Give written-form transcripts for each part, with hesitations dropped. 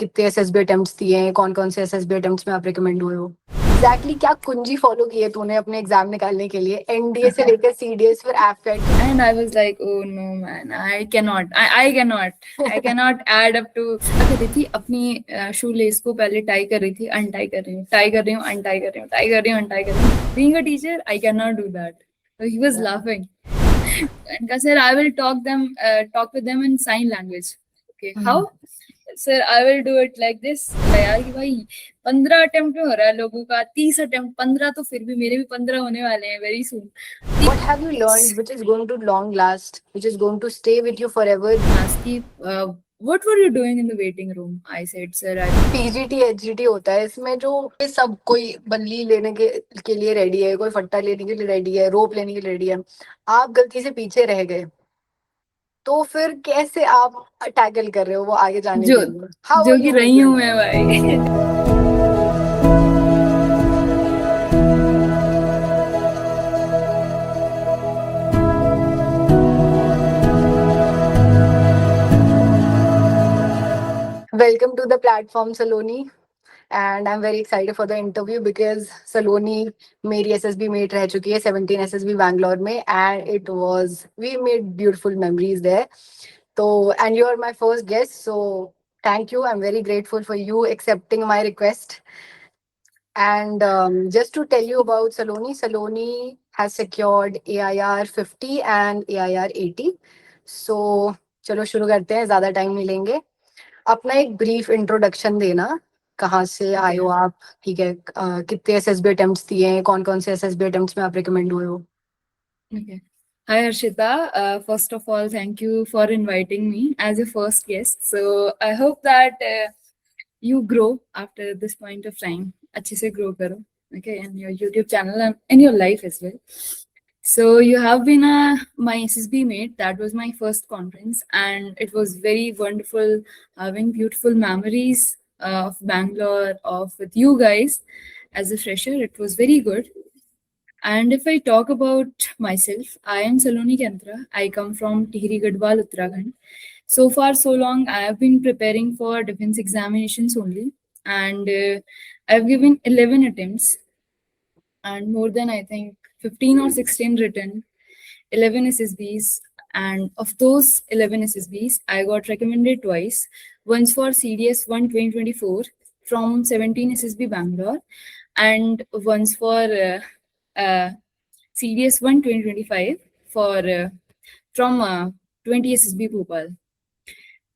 कितने SSB attempts दिए हैं, कौन कौन से एसएसबी अटेम्प्ट्स में आप रिकमेंड हुए हो? एग्जैक्टली क्या कुंजी फॉलो की है तूने अपने एग्जाम निकालने के लिए, एनडीए से लेकर सीडीएस फिर एफकेट? And I was like, oh no, man, I cannot add up to. कर रही थी अपनी शू लेस को पहले टाई कर रही थी, अनटाई कर रही हूँ, टाई कर रही हूँ, अनटाई कर रही हूँ, टाई कर रही हूँ, अनटाई कर रही हूँ. Being a teacher, I cannot do that. So he was laughing. And I said, I will talk with them in sign language. Okay, how? Sir I will do it like this. यार कि भाई 15 attempt में हो रहा है लोगों का, 30 attempt, 15 तो फिर भी मेरे भी 15 होने वाले हैं very soon. What have you learned which is going to long last, which is going to stay with you forever? What were you doing in the waiting room? I said, sir, PGT HGT होता है, इसमें जो ये सब कोई बल्ली लेने के लिए रेडी है, कोई फट्टा लेने के लिए रेडी है, रोप लेने के लिए रेडी है, आप गलती से पीछे रह गए तो फिर कैसे आप टैकल कर रहे हो वो आगे जाने जो के लिए? हाउ जो आर कि यू रही हूँ मेकिंग? मैं भाई. Welcome to the platform, Saloni. And I'm very excited for the interview because Saloni मेरी SSB mate रह चुकी है 17 SSB बैंगलोर में, and it was we made beautiful memories there. So and you're my first guest, so thank you. I'm very grateful for you accepting my request. And just to tell you about Saloni, Saloni has secured AIR 50 and AIR 80. So चलो शुरू करते हैं, ज़्यादा time नहीं लेंगे. अपना एक brief introduction देना, कहाँ से आए हो आप, ठीक है, कितने एसएसबी अटेम्प्ट्स दिए हैं, कौन कौन से एसएसबी अटेम्प्ट्स में आप रिकमेंड हुए हो? Okay. Hi Arshita. First of all, thank you for inviting me as a first guest. So I hope that you grow after this point of time. अच्छे से grow करो, okay, in your YouTube channel and in your life as well. So you have been my SSB mate. That was my first conference, and it was very wonderful having beautiful memories of Bangalore, of with you guys as a fresher. It was very good. And if I talk about myself, I am Saloni Kentra. I come from Tihri Gadwal, Uttarakhand. So far, so long, I have been preparing for defense examinations only, and I've given 11 attempts and more than I think 15 or 16 written, 11 SSBs. And of those 11 SSBs, I got recommended twice. Once for CDS 1 2024 from 17 SSB Bangalore, and once for CDS 1 2025 for from 20 SSB Bhopal.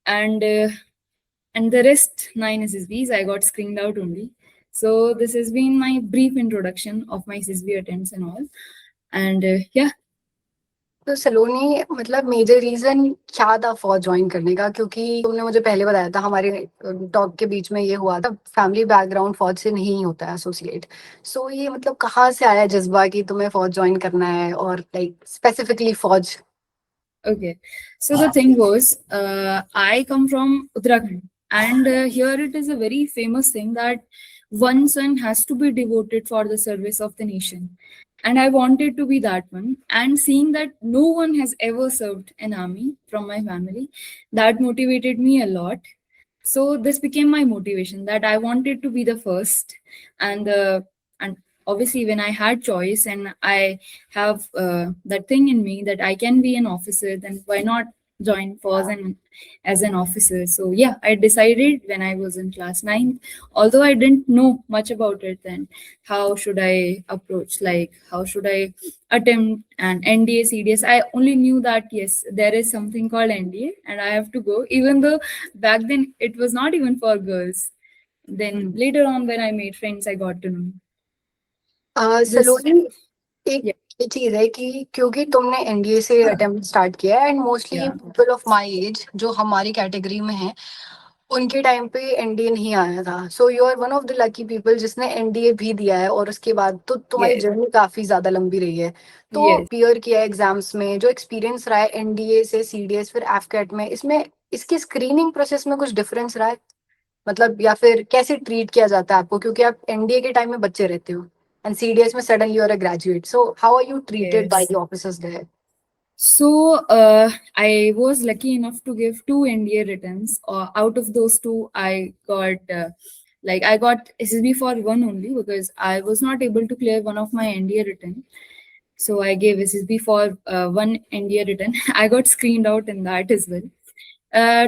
And the rest 9 SSBs I got screened out only. So this has been my brief introduction of my SSB attempts and all. And yeah. तो सलोनी मतलब major reason क्या था फौज join करने का? क्योंकि तुमने मुझे पहले बताया था, हमारे टॉक के बीच में ये हुआ था, फैमिली बैकग्राउंड फौज से नहीं होता है एसोसिएट. सो ये मतलब कहाँ से आया जज्बा कि तुम्हें फौज ज्वाइन करना है, और लाइक स्पेसिफिकली फौज? Okay. So the thing was, I come from Uttarakhand, and here it is a very famous thing that one son has to be devoted for the service of the nation. And I wanted to be that one. And seeing that no one has ever served an army from my family, that motivated me a lot. So this became my motivation that I wanted to be the first. And obviously when I had choice and I have that thing in me that I can be an officer, then why not join force and as an officer? So yeah, I decided when I was in class 9, although I didn't know much about it then, how should I approach, like how should I attempt an NDA CDS. I only knew that yes, there is something called NDA and I have to go, even though back then it was not even for girls. Then later on when I made friends, I got to know this. सलोनी, एक Yeah. ये चीज है कि क्योंकि तुमने NDA से attempt start किया है, and mostly Yeah. People of my age जो हमारी कैटेगरी में है, उनके टाइम पे एनडीए नहीं आया था. So you are one of the lucky people जिसने एनडीए भी दिया है, और उसके बाद तो तुम्हारी Yes. जर्नी काफी ज्यादा लंबी रही है. तो Yes. पियर किया एग्जाम्स में, जो एक्सपीरियंस रहा है एनडीए से सीडीएस फिर एफकेट में, इसमें इसकी स्क्रीनिंग प्रोसेस में कुछ डिफरेंस रहा है? मतलब या फिर कैसे ट्रीट किया जाता है आपको, क्योंकि आप एनडीए के टाइम में बच्चे रहते हो एंड सीडीएस में suddenly you are a graduate, so how are you treated by Yes. The officers there? So I was lucky enough to give two NDA returns. Out of those two, I got I got SSB for one only because I was not able to clear one of my NDA return. So I gave SSB for one NDA return. I got screened out in that as well.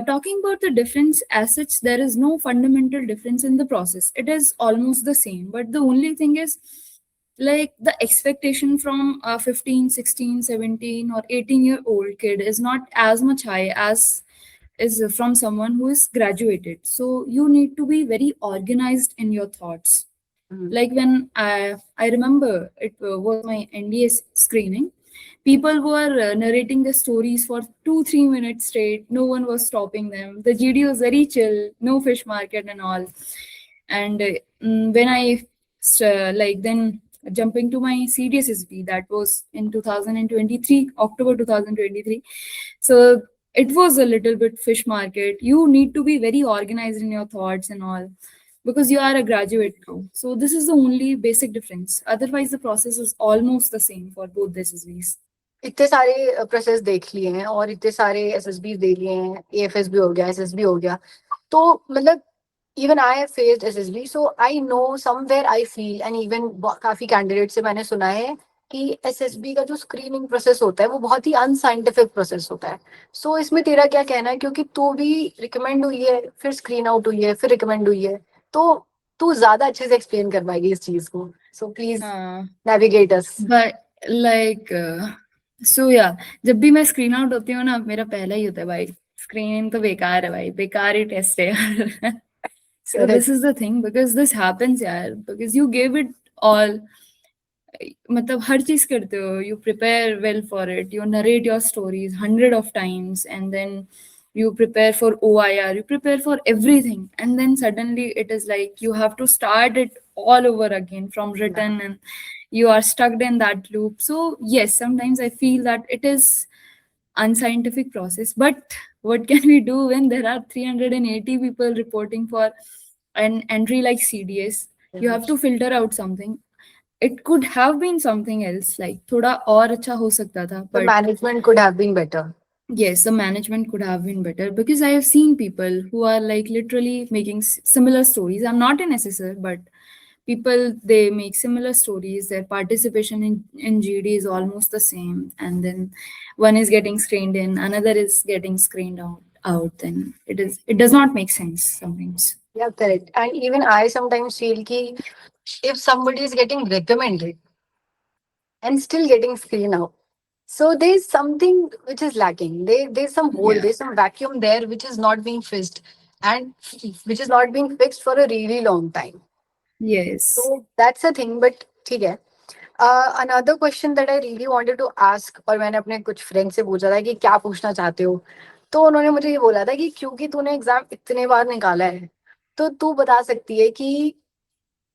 Talking about the difference as such, there is no fundamental difference in the process. It is almost the same, but the only thing is like the expectation from a 15, 16, 17 or 18-year-old kid is not as much high as is from someone who is graduated. So you need to be very organized in your thoughts. Mhm. Like when I remember it was my NDA screening, people were narrating the stories for 2-3 minutes straight. No one was stopping them. The GD was very chill, no fish market and all. And when I then jumping to my CDSSB, that was in 2023, October 2023. So it was a little bit fish market. You need to be very organized in your thoughts and all because you are a graduate now. So this is the only basic difference. Otherwise, the process is almost the same for both the SSVs. इतने सारे process देख लिए हैं और इतने सारे SSB दे लिए हैं, एएफएस भी हो गया, एसएसबी हो गया, तो मतलब even I have faced SSB, so I know somewhere I feel and even काफी कैंडिडेट से मैंने सुना है कि एसएसबी का जो स्क्रीनिंग प्रोसेस होता है वो बहुत ही अनसाइंटिफिक प्रोसेस होता है. सो इसमें तेरा क्या कहना है, क्योंकि तू भी रिकमेंड हुई है, फिर स्क्रीन आउट हुई है, फिर रिकमेंड हुई है, तो तू ज्यादा अच्छे से एक्सप्लेन कर पाएगी इस चीज को. So please navigate us. But like so yeah, जब भी मैं स्क्रीन आउट होती हूँ ना, मेरा पहला ही होता है भाई, स्क्रीन तो बेकार है भाई, बेकार ही टेस्ट है यार. So this is the thing, because this happens यार, because you gave it all. मतलब हर चीज करते हो, you prepare well for it, you narrate your stories 100 of times, and then you prepare for OIR, you prepare for everything, and then suddenly it is like you have to start it all over again from written, and you are stuck in that loop. So yes, sometimes I feel that it is unscientific process, but what can we do when there are 380 people reporting for an entry like CDS? You have to filter out something. It could have been something else, like थोड़ा और अच्छा हो सकता था, The but management could have been better. yes, the management could have been better, because I have seen people who are like literally making similar stories. I'm not an assessor, but people, they make similar stories. Their participation in GD is almost the same, and then one is getting screened in, another is getting screened out. Then it does not make sense sometimes. Yeah, correct. And even I sometimes feel ki if somebody is getting recommended and still getting screen out, so there's something which is lacking. There's some hole, Yeah. there's some vacuum there which is not being fixed, and which is not being fixed for a really long time. Yes. So that's the thing. But ठीक है. Another question that I really wanted to ask, और मैंने अपने कुछ friend से पूछा था कि क्या पूछना चाहते हो, तो उन्होंने मुझे ये बोला था कि क्योंकि तूने एग्जाम इतने बार निकाला है, तो तू बता सकती है कि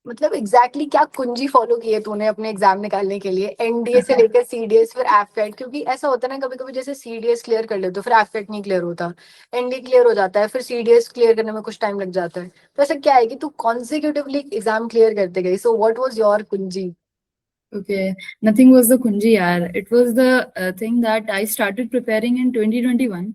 मतलब एग्जैक्टली क्या कुंजी फॉलो की है तूने अपने एग्जाम निकालने के लिए, एनडीए से लेकर सीडीएस फिर एफकेट. क्योंकि ऐसा होता है ना, कभी कभी जैसे सीडीएस क्लियर कर लेते हो फिर एफकेट नहीं क्लियर होता, एनडीए क्लियर हो जाता है फिर सीडीएस क्लियर करने में कुछ टाइम लग जाता है. तो ऐसा क्या है कि तू कॉन्सिक्यूटिवली एग्जाम क्लियर करते गई, सो व्हाट वाज योर कुंजी? Okay, nothing was the kunji yaar. It was the thing that I started preparing in 2021,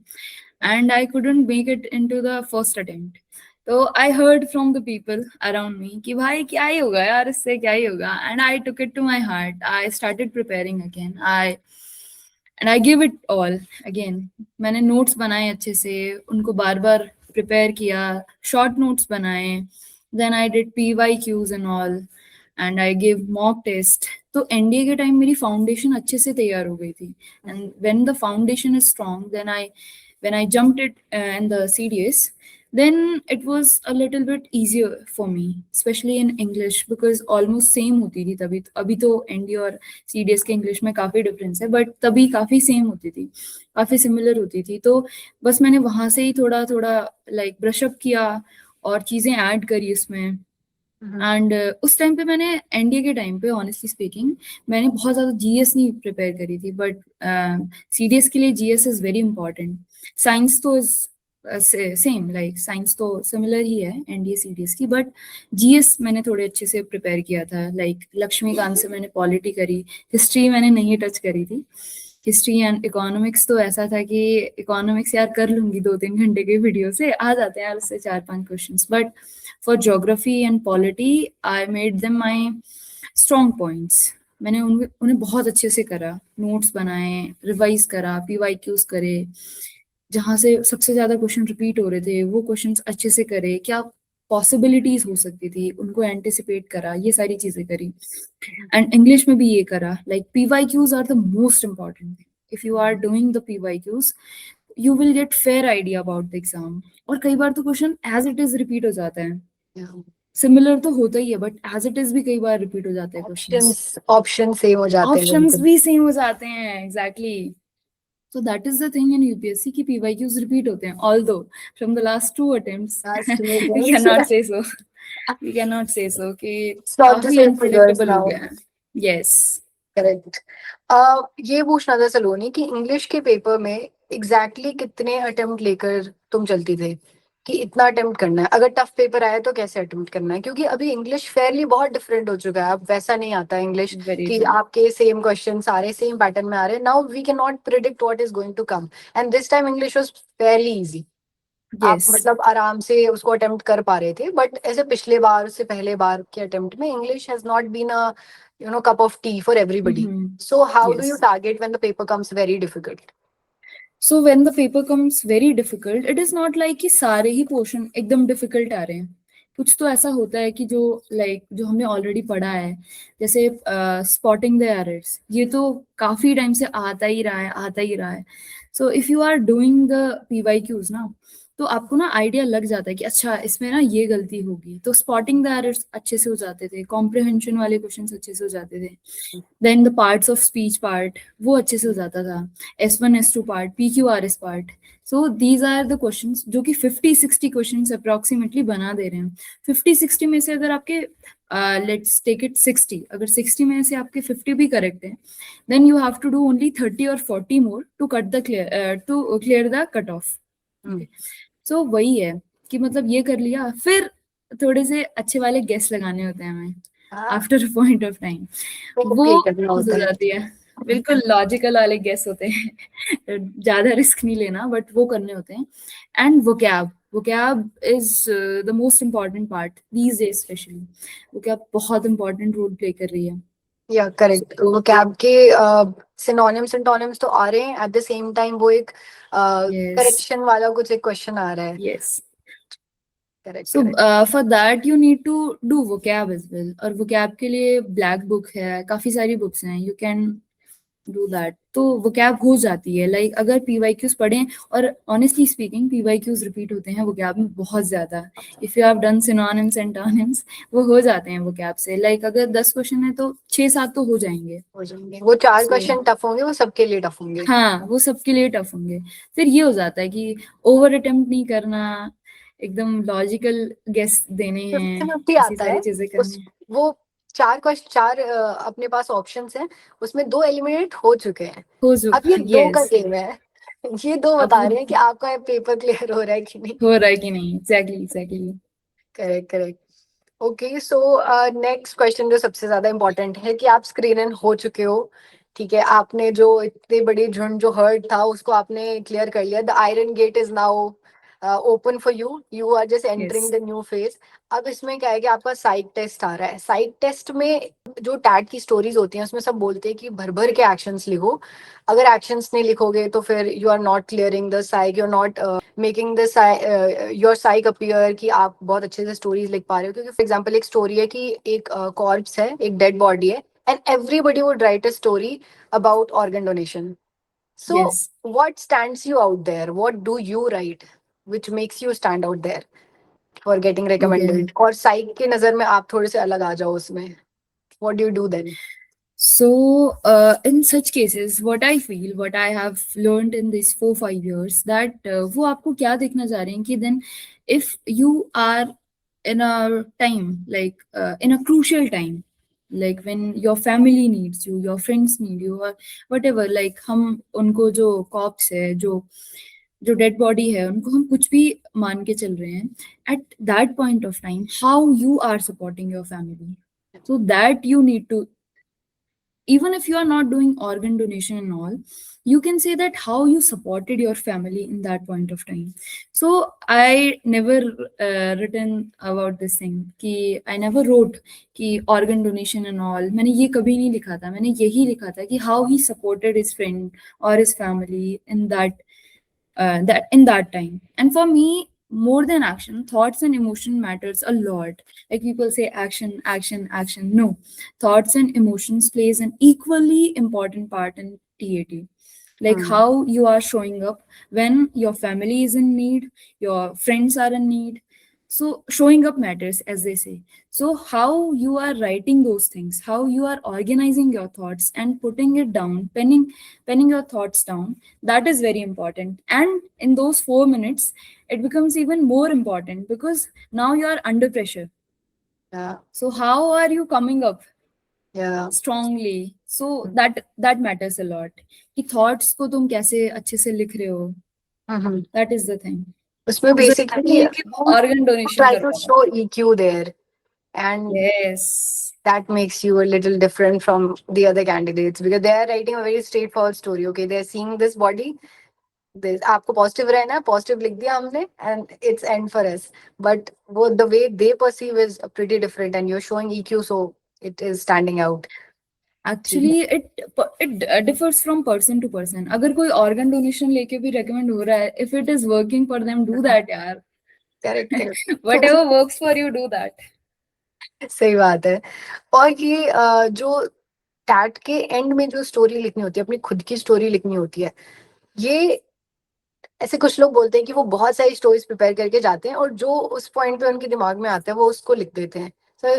and I couldn't make it into the first attempt. So I heard from the people around me कि भाई क्या ही होगा यार, इससे क्या ही होगा, and I took it to my heart. I started preparing again. I give it all again. मैंने notes बनाए अच्छे से, उनको बार बार prepare किया, short notes बनाए, then I did PYQs and all, and I gave mock test. तो NDA के time मेरी फाउंडेशन अच्छे से तैयार हो गई थी, and when the foundation is strong, then I when I jumped it in the CDS, then it was a little bit easier for me, especially in English, because almost same होती थी तभी. अभी तो ND और CDS के English में काफ़ी difference है, but तभी काफ़ी same होती थी, काफ़ी similar होती थी. तो बस मैंने वहाँ से ही थोड़ा थोड़ा like brush up किया और चीज़ें add करी उसमें. एंड उस टाइम पे मैंने एनडीए के टाइम पे ऑनेस्टली स्पीकिंग मैंने बहुत ज़्यादा जीएस नहीं प्रिपेयर करी थी, बट सीडीएस के लिए GS is very important. Science तो सेम, लाइक साइंस तो सिमिलर ही है एनडीए सीडीएस की, बट जीएस मैंने थोड़े अच्छे से प्रिपेयर किया था. लाइक लक्ष्मीकांत से मैंने पॉलिटी करी, हिस्ट्री मैंने नहीं टच करी थी. हिस्ट्री एंड इकोनॉमिक्स तो ऐसा था कि इकोनॉमिक्स यार कर लूंगी 2-3 घंटे के वीडियो से, आ जाते हैं यार उससे 4-5 questions, but for geography and polity I made them my strong points. मैंने उन्हें बहुत अच्छे से करा, नोट्स बनाए, रिवाइज करा, पीवाईक्यूज करे, जहां से सबसे ज्यादा क्वेश्चन रिपीट हो रहे थे वो क्वेश्चंस अच्छे से करे, क्या पॉसिबिलिटीज हो सकती थी उनको एंटिसिपेट करा, ये सारी चीजें करी। एंड इंग्लिश में भी ये करा, like PYQs are the most important thing. If you are doing the PYQs you will get fair idea about the exam. और कई बार तो question as it is repeat हो जाता है, सिमिलर तो होता ही है बट एज इट इज भी कई बार रिपीट हो जाते हैं क्वेश्चंस, ऑप्शन सेम हो जाते हैं ऑप्शंस बिल्कुल। भी सेम हो जाते हैं, exactly. So that is the thing in UPSC कि PYQs repeat होते हैं, although from the last 2 attempts Last 2 we attempts. cannot say so, we cannot say so कि It's not the काफी same figures unpredictable हो now. गया है। Yes. Correct. ये पूछना था सलोनी कि इंग्लिश के पेपर में एग्जैक्टली कितने अटेम्प्ट लेकर तुम चलती थे कि इतना अटेम्प्ट करना है, अगर टफ पेपर आए तो कैसे अटेम्प्ट करना है, क्योंकि अभी इंग्लिश फेयरली बहुत डिफरेंट हो चुका है, अब वैसा नहीं आता इंग्लिश Very कि true. आपके सेम क्वेश्चन सारे सेम पैटर्न में आ रहे हैं। Now we can not predict what is going to come, and this time English was fairly easy. आप Yes. मतलब आराम से उसको अटेम्प्ट कर पा रहे थे, बट ऐसे पिछले बार उससे पहले बार के अटेम्प्ट में English has not been a cup of tea for everybody. Mhm. So how do you Yes. target when the paper comes very difficult? So when the paper comes very difficult, it is not like कि सारे ही portion एकदम difficult आ रहे हैं। कुछ तो ऐसा होता है कि जो जो हमने ऑलरेडी पढ़ा है, जैसे स्पॉटिंग द एरर्स, ये तो काफी टाइम से आता ही रहा है, आता ही रहा है। So if you are doing the PYQs ना, तो आपको ना आइडिया लग जाता है कि अच्छा इसमें ना ये गलती होगी, तो स्पॉटिंग द एरर्स अच्छे से हो जाते थे, कॉम्प्रिहेंशन वाले क्वेश्चंस अच्छे से हो जाते थे। Then the parts of speech part वो अच्छे से हो जाता था, S1 S2 part, PQRS part. So these are the questions जो कि 50-60 क्वेश्चंस अप्रोक्सीमेटली बना दे रहे हैं। 50-60 में से अगर आपके लेट्स टेक इट 60, अगर 60 में से आपके 50 भी करेक्ट है, then you have to do only 30 और 40 more to cut the clear the cut off. So वही है कि मतलब ये कर लिया, फिर थोड़े से अच्छे वाले गेस लगाने होते हैं हमें आफ्टर पॉइंट ऑफ टाइम, वो प्ले करना हो होता है। जाती है। बिल्कुल लॉजिकल वाले गेस होते हैं, ज्यादा रिस्क नहीं लेना बट वो करने होते हैं। And vocab is the most important part these days, specially vocab बहुत इंपॉर्टेंट रोल प्ले कर रही है। या करेक्ट, वो कैब के सिनोनिम्स सिंटोनिम्स तो आ रहे हैं, एट द सेम टाइम वो एक यस करेक्शन वाला कुछ एक क्वेश्चन आ रहा है। Yes. Correct so correct. For that you need to do vocab as well, और वोकैब के लिए ब्लैक बुक है, काफी सारी बुक्स हैं, यू कैन डू दैट। तो वोकैब हो जाती है, लाइक अगर पीवाईक्यूज पढ़ें, और ऑनेस्टली स्पीकिंग पीवाईक्यूज रिपीट होते हैं वोकैब में बहुत ज्यादा। If you have done synonyms and antonyms वो हो जाते हैं वोकैब से, लाइक अगर 10 क्वेश्चन है तो 6-7 तो हो जाएंगे। हो जाएंगे, वो 4 So, क्वेश्चन टफ होंगे, वो सबके लिए टफ होंगे। हाँ वो सबके लिए टफ होंगे। फिर ये हो जाता है कि ओवर अटेम्प्ट नहीं करना, एकदम लॉजिकल गेस देने हैं, 50-50 ऐसी आता सारी है चीजें उस, करनी हैं। वो 4 क्वेश्चन, 4 अपने पास ऑप्शंस हैं, उसमें 2 एलिमिनेट हो चुके हैं, हो जो अब ये 2 का यस, गेम है। ये 2 अब बता वो रहे हैं कि आपका पेपर क्लियर हो रहा है कि नहीं। हो रहा है कि नहीं, exactly exactly. Correct correct. Okay, so next question जो सबसे ज्यादा इंपॉर्टेंट है कि आप स्क्रीन इन हो चुके हो, ठीक है, आपने जो इतने बड़ी झुंड जो हर्ट था उसको आपने क्लियर कर लिया, the iron gate is now open for you, you are just entering yes the new phase. अब इसमें क्या है कि आपका साइक टेस्ट आ रहा है, साइक टेस्ट में जो टैट की स्टोरीज होती हैं उसमें सब बोलते हैं कि भर भर के एक्शंस लिखो, अगर एक्शंस नहीं लिखोगे तो फिर you are not clearing the psych, you are not making the your psych appear कि आप बहुत अच्छे से स्टोरीज लिख पा रहे हो। क्योंकि फॉर एग्जांपल एक स्टोरी है कि एक कॉर्प्स है, एक डेड बॉडी है, and everybody would write a story about organ donation. So yes. What stands you out there, what do you write which makes you stand out there for getting okay. recommended, और साइक की नजर में आप थोड़े से अलग आ जाओ उसमें, what do you do then? So, in such cases, what I feel, what I have learned in these 4-5 years, that वो आपको क्या देखना चाह रहे हैं कि then if you are in a time like in a crucial time, like when your family needs you, your friends need you, or whatever, like हम उनको जो कॉप्स है, जो जो डेड बॉडी है, उनको हम कुछ भी मान के चल रहे हैं, at that point of time how you are supporting your family, so that you need to even if you are not doing organ donation and all, you can say that how you supported your family in that point of time. So I never written about this thing कि I never wrote कि organ donation and all, मैंने ये कभी नहीं लिखा था. मैंने यही लिखा था कि how he supported his friend or his family in that time. And for me, more than action, thoughts and emotion matters a lot. Like people say action, action, action. No, thoughts and emotions plays an equally important part in TAT. Like Hmm. how you are showing up when your family is in need, your friends are in need. So showing up matters, as they say. So how you are writing those things, how you are organizing your thoughts and putting it down, penning your thoughts down, that is very important. And in those 4 minutes, it becomes even more important because now you are under pressure. Yeah, So how are you coming up yeah. strongly? So that matters a lot. कि thoughts को तुम कैसे अच्छे से लिख रहे हो. Mm-hmm. That is the thing. उसमें तो जरूरी basically है कि organ donation try कर to पाओ. show EQ there, and Yes. that makes you a little different from the other candidates because they are writing a very straightforward story. Okay, they're seeing this body. This आपको positive रहना है, positive लिख दिया हमने, and it's end for us. But what the way they perceive is pretty different, and you're showing EQ, so it is standing out. Actually, it differs from person to person. अगर कोई organ donation लेके भी recommend हो रहा है, if it is working for them, do that यार. Correct, correct. Whatever works for you, do that. सही बात है. और ये जो टैट के एंड में जो स्टोरी लिखनी होती है, अपनी खुद की स्टोरी लिखनी होती है, ये ऐसे कुछ लोग बोलते हैं कि वो बहुत सारी स्टोरीज प्रिपेयर करके जाते हैं और जो उस पॉइंट पे उनके दिमाग में आता है वो उसको लिख देते हैं. So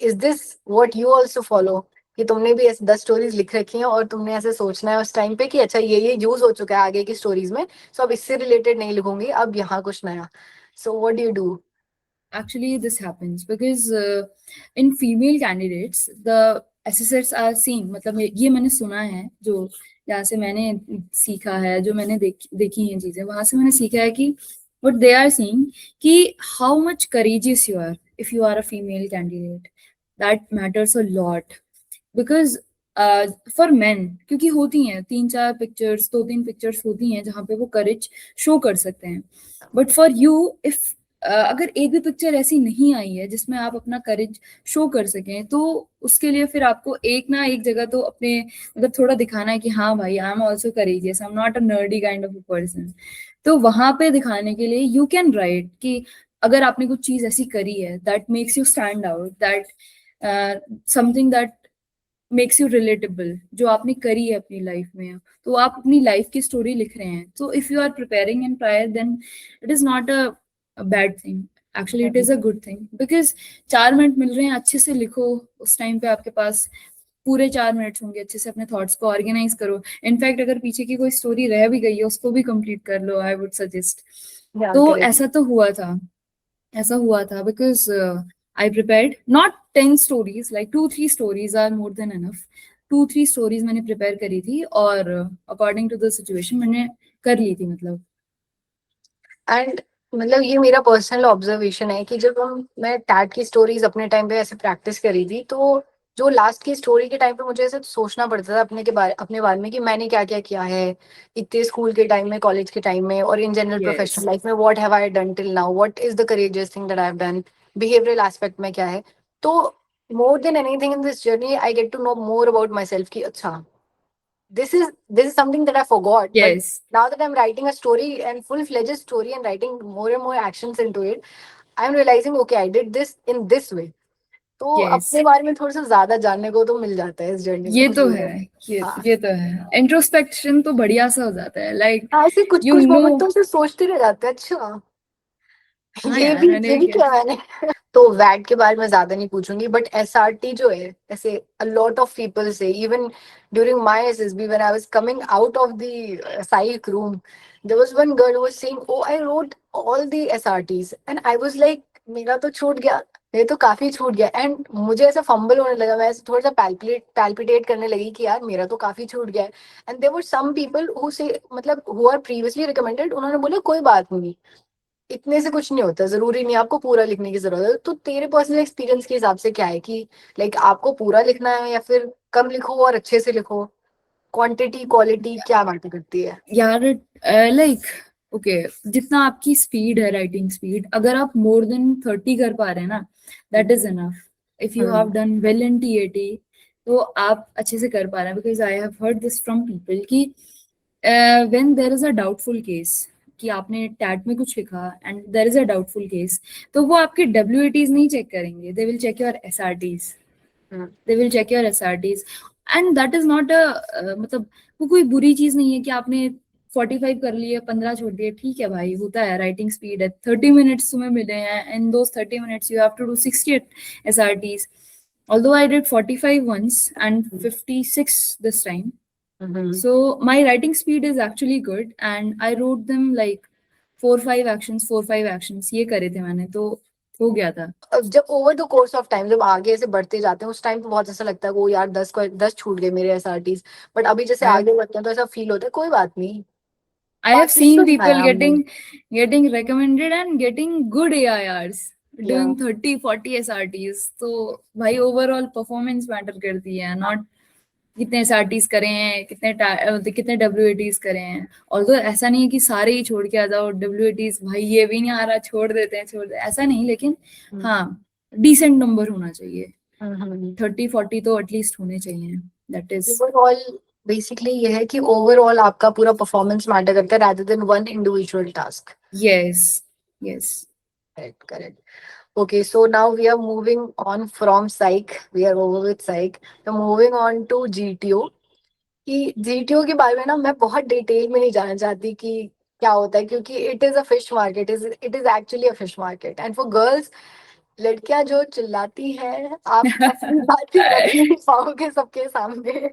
is this what you also follow, कि तुमने भी ऐसे 10 स्टोरीज लिख रखी हैं और तुमने ऐसे सोचना है उस टाइम पे कि अच्छा ये यूज हो चुका है आगे की स्टोरीज में, सो अब इससे रिलेटेड नहीं लिखूंगी, अब यहाँ कुछ नया. So what do you do? Actually, this happens because in female candidates, the assessors are seeing, मतलब ये मैंने सुना है, जो जहाँ से मैंने सीखा है, जो मैंने देखी हैं चीजें, वहां से मैंने सीखा है कि what they are seeing कि how much courageous you are if you are a female candidate. That matters a lot because for man, क्योंकि होती हैं 3-4 पिक्चर्स, 2-3 पिक्चर्स होती हैं जहाँ पे वो करेज शो कर सकते हैं. बट फॉर यू, इफ अगर एक भी पिक्चर ऐसी नहीं आई है जिसमें आप अपना करेज शो कर सकें, तो उसके लिए फिर आपको एक ना एक जगह तो अपने मतलब थोड़ा दिखाना है कि हाँ भाई, I am also courageous, I am not a nerdy kind of a person. तो वहां पे दिखाने के लिए यू कैन राइट कि अगर आपने कुछ चीज ऐसी करी है that makes you stand out, that something that makes you relatable, जो आपने करी है अपनी लाइफ में, तो आप अपनी लाइफ की स्टोरी लिख रहे हैं. तो if you are preparing in prior, then it is not a bad thing. Actually it is a good thing because 4 minute मिल रहे हैं, अच्छे से लिखो. उस टाइम पे आपके पास पूरे 4 मिनट्स होंगे, अच्छे से अपने थॉट्स को ऑर्गेनाइज करो. इनफैक्ट अगर पीछे की कोई स्टोरी रह भी गई है, उसको भी कंप्लीट कर लो, आई वुड सजेस्ट. तो ऐसा हुआ था because I prepared not 10 stories, like 2-3 stories are more than enough. 2-3 stories मैंने prepare करी थी और according to the situation मैंने कर ली थी मतलब. एंड मतलब ये मेरा पर्सनल ऑब्जर्वेशन है कि जब मैं टैट की स्टोरीज अपने टाइम पे ऐसे प्रैक्टिस करी थी, तो जो लास्ट की स्टोरी के टाइम पे मुझे ऐसे सोचना पड़ता था अपने बारे में कि मैंने क्या क्या किया है इतने स्कूल के टाइम में, कॉलेज के टाइम में और in general professional Yes. Life में. What have I done till now, what is the courageous thing that I have done, behavioural aspect में क्या है. तो more than anything in this journey I get to know more about my self कि अच्छा this is something that I forgot. But Yes. now that I'm writing a story and full-fledged story and writing more and more actions into it, I'm realizing okay, I did this in this way. तो Yes. अपने बारे में थोड़ा सा ज्यादा जानने को तो मिल जाता है इस जर्नी में. ये तो है. हाँ, ये तो है. इंट्रोस्पेक्शन तो बढ़िया सा हो जाता है. लाइक ऐसे कुछ यू कुछ नो. मोमेंटों से सोचते रह जाते हैं अच्छा हाँ ये यार, भी मैंने ये भी भी किया. किया मैंने. तो वैट के बारे में ज्यादा नहीं पूछूंगी, बट एसआरटी जो है, ऐसे अ लॉट ऑफ पीपल से even during my SSB when I was coming out of the psych room, there was one girl who was saying oh I wrote all the SRTs and I was like मेरा तो छूट गया, ये तो काफी छूट गया. एंड मुझे ऐसा फंबल होने लगा, मैं ऐसे थोड़ा सा पैल्पिटेट करने लगी कि यार मेरा तो काफी छूट गया है. And there were some people who से मतलब हु आर प्रीवियसली रिकमेंडेड, उन्होंने बोला कोई बात नहीं, इतने से कुछ नहीं होता, जरूरी नहीं आपको पूरा लिखने की जरूरत है. तो तेरे पर्सनल एक्सपीरियंस के हिसाब से क्या है कि लाइक आपको पूरा लिखना है या फिर कम लिखो और अच्छे से लिखो? क्वांटिटी क्वालिटी क्या मैटर करती है? यार लाइक ओके, जितना आपकी स्पीड है, राइटिंग स्पीड, अगर आप मोर देन 30 कर पा रहे हैं ना, that is enough. If you have done well in TAT, तो आप अच्छे से कर पा रहे हैं. Because I have heard this from people कि when there is a doubtful case, कि आपने टैट में कुछ लिखा and there is a doubtful case, तो वो आपके डब्ल्यूएटीज नहीं चेक करेंगे, they will check your SRTs. They will check your SRTs. And that is not अ मतलब वो कोई बुरी चीज नहीं है कि आपने 45 कर लिए, 15 छोड़ दिए. ठीक है भाई, होता है. राइटिंग स्पीड है, 30 मिनट्स तुम्हें मिले हैं, in those 30 minutes you have to do 60 SRTs. Although I did 45 once and 56 this time. So my writing speed is actually good and I wrote them like 4 5 actions ये करे थे मैंने, तो हो गया था. अब जब over the course of time जब आगे ऐसे बढ़ते जाते हैं, उस टाइम पे बहुत ऐसा लगता है वो यार 10 छूट गए मेरे एसआरटीज. बट अभी जैसे I आगे बढ़ते हैं तो ऐसा फील होता है कोई बात नहीं. I have seen partition people है हमने. getting recommended and getting good AIRs, या doing 30 40 SRTs. तो भाई ओवरऑल परफॉर्मेंस मैटर करती है, नॉट कितने SRTs करे हैं, कितने WATs करे हैं. ऑल्दो ऐसा नहीं है कि सारे ही छोड़ के आ जाओ WATs, भाई ये भी नहीं आ रहा, छोड़ देते हैं, ऐसा नहीं. लेकिन हाँ, डिसेंट नंबर होना चाहिए. 30 40 तो एटलीस्ट होने चाहिए. दैट इज ओवरऑल बेसिकली ये है कि ओवरऑल आपका पूरा परफॉर्मेंस मैटर करता है rather than one individual task. Yes. Yes. Correct, correct. Okay, so now we are moving on from psych. We are over with psych. So moving on to GTO. कि GTO के बारे में ना मैं बहुत detail में नहीं जानना चाहती कि क्या होता है, क्योंकि it is a fish market. It is actually a fish market and for girls, लड़कियां जो चिल्लाती है आप अपनी बातें रख नहीं पाओगे सबके सामने.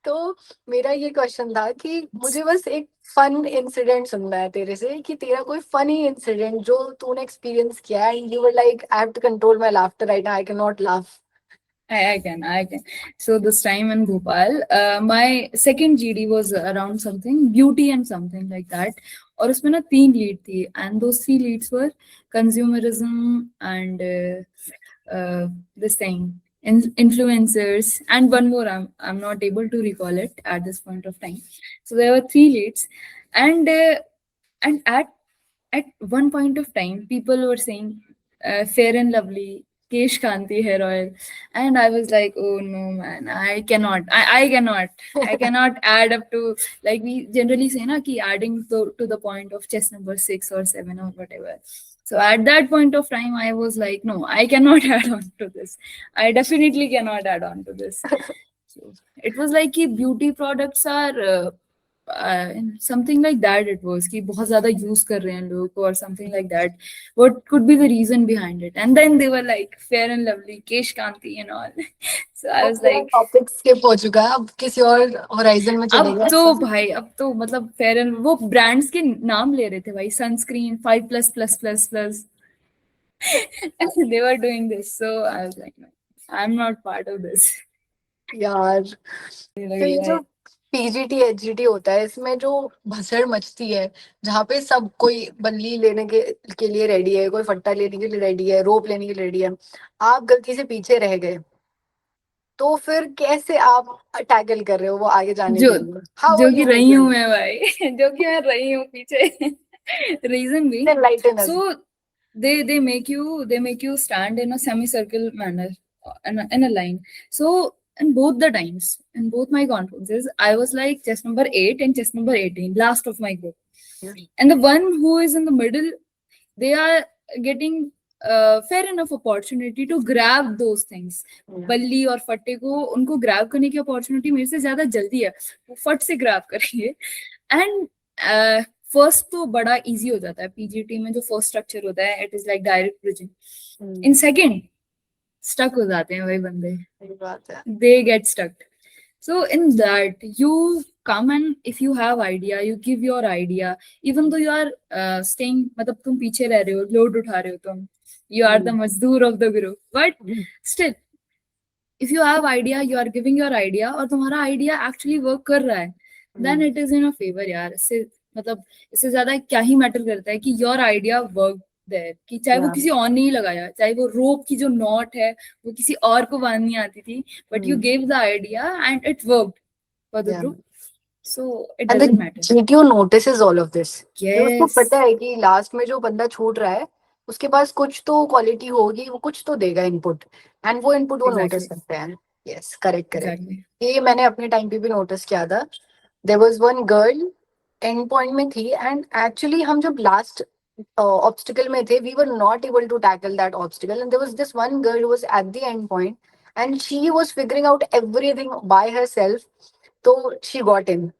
तो मेरा ये क्वेश्चन था कि मुझे बस एक फन इंसिडेंट सुनना है तेरे से, कि तेरा कोई फनी इंसिडेंट जो तूने एक्सपीरियंस किया है and you were like I have to control my laughter right now, I can not laugh. I can. So this time in Bhopal, my second GD was around something beauty and something like that. और उसमें ना 3 lead थी and those 3 leads were consumerism and this thing, influencers, and one more. I'm not able to recall it at this point of time. So there were 3 leads, and at one point of time, people were saying Fair and Lovely, Kesh Kanti hair oil, and I was like, oh no, man, I cannot add up to, like we generally say, na, ki adding to the point of chest number 6 or 7 or whatever. So at that point of time, I was like, no, I cannot add on to this. I definitely cannot add on to this. So it was like कि beauty products are something like that. It was कि बहुत ज़्यादा use कर रहे हैं लोग or something like that. What could be the reason behind it? And then they were like Fair and Lovely, Kesh Kanti and all. So I was like, topic skip हो चुका है, अब किसी और होराइजन में चले अब गए. तो भाई, अब तो मतलब फेयर एंड वो ब्रांड्स के नाम ले रहे थे भाई, sunscreen 5++++. They were doing this, so I was like, no, I'm not part of this. यार तो ये जो पीजीटी एचजीटी होता है, इसमें जो भसड़ मचती है, जहाँ पे सब कोई बल्ली लेने के लिए रेडी है, कोई फट्टा लेने के लिए रेडी है, रोप लेने के लिए रेडी है, आप गलती से पीछे रह गए, तो फिर कैसे आप टैकल कर रहे हो वो आगे जाने जो के लिए? हाउ जो आर कि यू रही हूँ मैं भाई, जो कि मैं रही हूँ पीछे. रीजन भी, enlighten us. so they make you stand in a semicircle manner, in a line. So in both the times, in both my conferences, I was like chest number 8 and chest number 18, last of my group. And the one who is in the middle, they are getting fair enough opportunity to grab those things. बल्ली और फट्टे को उनको grab करने की opportunity मेरे से ज्यादा जल्दी है, वो फट से ग्रैब करेंगे. एंड फर्स्ट तो बड़ा इजी हो जाता है पीजीटी में, जो फर्स्ट स्ट्रक्चर होता है, it is like direct bridging. In second stuck हो जाते हैं वही बंदे, they get stuck. So in that, you come and if you have idea, you give your idea, even though you are staying, मतलब तुम पीछे रह रहे हो, लोड उठा रहे हो तुम, you are the मजदूर of the group, but still, if you have idea, you are giving your idea, और तुम्हारा idea actually work कर रहा है, then it is in a favor यार. इससे मतलब इससे ज्यादा क्या ही मैटर करता है कि your idea work देयर कि चाहे वो Yeah. किसी और ने ही लगाया, चाहे वो रोप की जो नॉट है वो किसी और को बांधनी आती थी, but you gave the idea and it worked for the Yeah. Group, so it And the doesn't matter. GTO notices all of this. कि उसको यस, पता है कि लास्ट में जो बंदा छूट रहा है उसके पास कुछ तो क्वालिटी होगी, वो कुछ तो देगा इनपुट, एंड वो इनपुट वो नोटिस एग्जैक्टली, करते हैं. Yes, correct correct. एग्जैक्टली. ये मैंने अपने टाइम पे भी नोटिस किया था. There was one girl and point में थी, एंड एक्चुअली हम जब लास्ट ऑब्स्टिकल में थे, we were not able to tackle that obstacle, and there was this one girl who was at the end point and she was figuring out everything by herself. तो she got in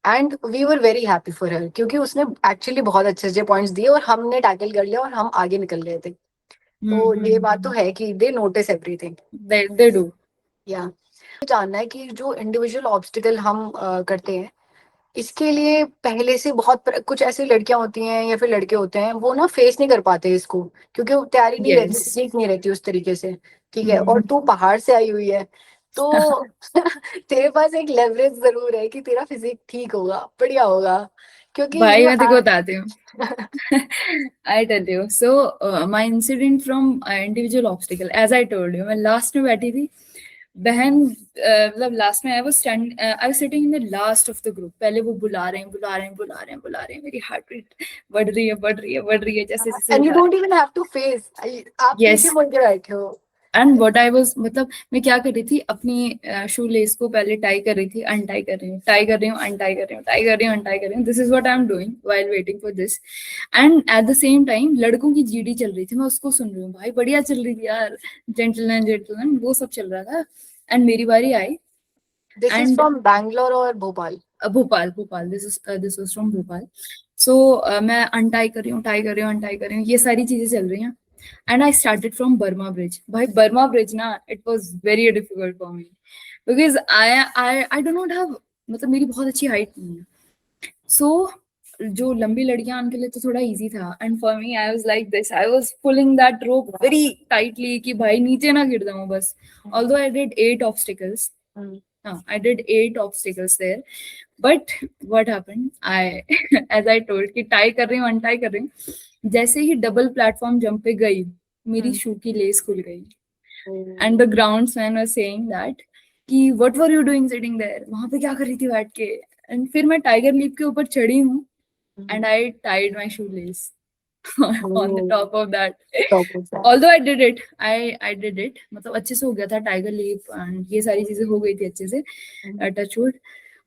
and we were very happy for her, क्योंकि उसने actually बहुत अच्छे अच्छे points दिए और हमने tackle कर लिया और हम आगे निकल गए थे. तो ये बात तो है कि दे नोटिस एवरीथिंग. They do. या जानना है कि जो इंडिविजुअल ऑब्स्टिकल हम करते हैं, इसके लिए पहले से बहुत कुछ ऐसी लड़कियां होती हैं या फिर लड़के होते हैं, वो ना फेस नहीं कर पाते इसको, क्योंकि वो तैयारी नहीं रहती, यस. सीख नहीं रहती उस तरीके से. ठीक है, और तू पहाड़ से आई हुई है, तो तेरे पास एक लेवरेज जरूर है कि तेरा फिजिक ठीक होगा, बढ़िया होगा, क्योंकि भाई यू मैं तेको बताती हूँ. I tell you. So, my incident from individual obstacle, as I told you, मैं लास्ट में बैठी थी. बहन मतलब लास्ट में I was sitting in the last of the group. पहले वो बुला रहे हैं, बुला रहे हैं, बुला रहे हैं, बुला रहे हैं. मेरी हार्ट रेट बढ़ रही है, बढ़ रही है, बढ़ रही है, जैसे जैसे एंड यू बुला रहे don't even have to face, आप हैं. पीछे यस. मुड़ के बैठे हो. एंड व्हाट आई वाज, मतलब मैं क्या कर रही थी, अपनी शू लेस को पहले टाई कर रही थी, अनटाई कर रही हूँ, टाई कर रही हूँ, अनटाई कर रही हूँ, टाई कर रही हूँ, अनटाई कर रही हूँ. This is what I am doing while waiting for this. And at the same time लड़कों की जीडी चल रही थी, मैं उसको सुन रही हूँ. भाई बढ़िया चल रही थी यार, जेंटलमैन जेंटलमैन वो सब चल रहा था. एंड मेरी बारी आई. This is and from Bangalore और Bhopal. Bhopal, Bhopal, this was from Bhopal. So मैं अनटाई कर रही हूँ, टाई कर रही हूँ, अनटाई कर रही हूँ, ये सारी चीजें चल रही हैं. And I started from Burma bridge. भाई बर्मा ब्रिज ना, it was very difficult for me because I do not have, मतलब मेरी बहुत अच्छी हाइट नहीं है. सो जो लंबी लड़कियां, उनके लिए तो थोड़ा इजी था. And for me I was like this, I was pulling that rope very tightly कि भाई नीचे ना गिर जाऊं बस. Although I did 8 obstacles. I did 8 obstacles there. But what happened? As I told कि टाई कर रही हूँ, अनटाई कर रही हूँ. जैसे ही डबल प्लेटफॉर्म जंप पे गई, मेरी शू की लेस खुल गई. And the groundsman was saying that कि what were you doing sitting there, वहां पे क्या कर रही थी बैठ के. एंड फिर मैं टाइगर लीप के ऊपर चढ़ी हूँ. And I tied my shoelace on the top of that. Although I did it, I did it, मतलब अच्छे से हो गया था टाइगर लीप एंड ये सारी चीजें हो गई थी अच्छे से, touch wood.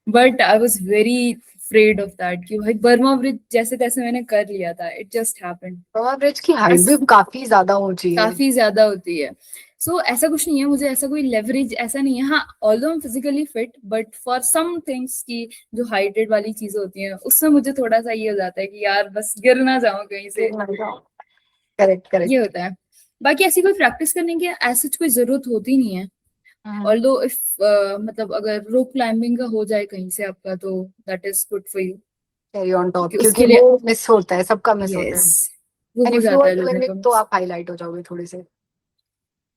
But I was very afraid of that कि भाई बर्मा ब्रिज जैसे तैसे मैंने कर लिया था. It just happened. Burma bridge की हाइट भी काफी ज्यादा ऊंची है. काफी ज्यादा होती है. सो ऐसा कुछ नहीं है, मुझे ऐसा कोई लेवरेज ऐसा नहीं है. हाँ, although I am physically fit, but for some things की जो हाइटेड वाली चीजें होती हैं, उसमें मुझे थोड़ा सा ये हो जाता है कि यार बस गिर ना जाऊं कहीं से. करेक्ट ये करेक्ट. होता है. बाकी ऐसी कोई प्रैक्टिस करने की ऐसी कोई जरूरत होती नहीं है. ऑल्दो इफ मतलब अगर रोप क्लाइंबिंग का हो जाए कहीं से आपका, तो that is good for you. Carry on top, क्योंकि क्योंकि उसके लिए, वो मिस होता है, सबका मिस होता है. यस, वो एंड हो इफ यू जाता आर है लोगों डूइंग को. इट तो आप हाईलाइट हो जाओगे थोड़े से.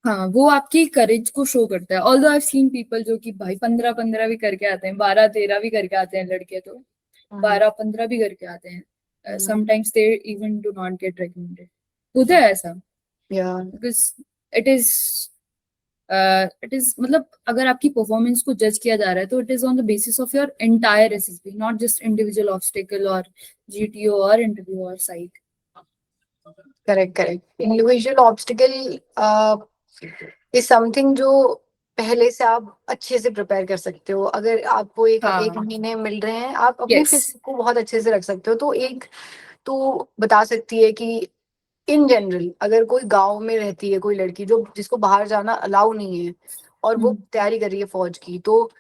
हाँ, वो आपकी करेज को शो करता है. Although I have seen people जो कि भाई 15-15 भी करके आते हैं, 12-13 भी करके आते हैं लड़के, तो 12-15 भी करके आते हैं. Sometimes they even do not gate recommended. होता है ऐसा. या बिकॉज इट इज मतलब अगर आपकी परफॉर्मेंस को जज किया जा रहा है, तो it is on the basis of your entire SSB, not just individual obstacle और जीटीओ और इंटरव्यू और site. Correct correct. Individual obstacle is something जो पहले से आप अच्छे से प्रिपेयर कर सकते हो. अगर आपको एक हाँ. एक महीने मिल रहे हैं, आप अपनी यस. फिजिक को बहुत अच्छे से रख सकते हो. तो एक तो बता सकती है कि इन जनरल अगर कोई गांव में रहती है कोई लड़की जो जिसको बाहर जाना अलाउ नहीं है और वो तैयारी कर रही है फौज की, तो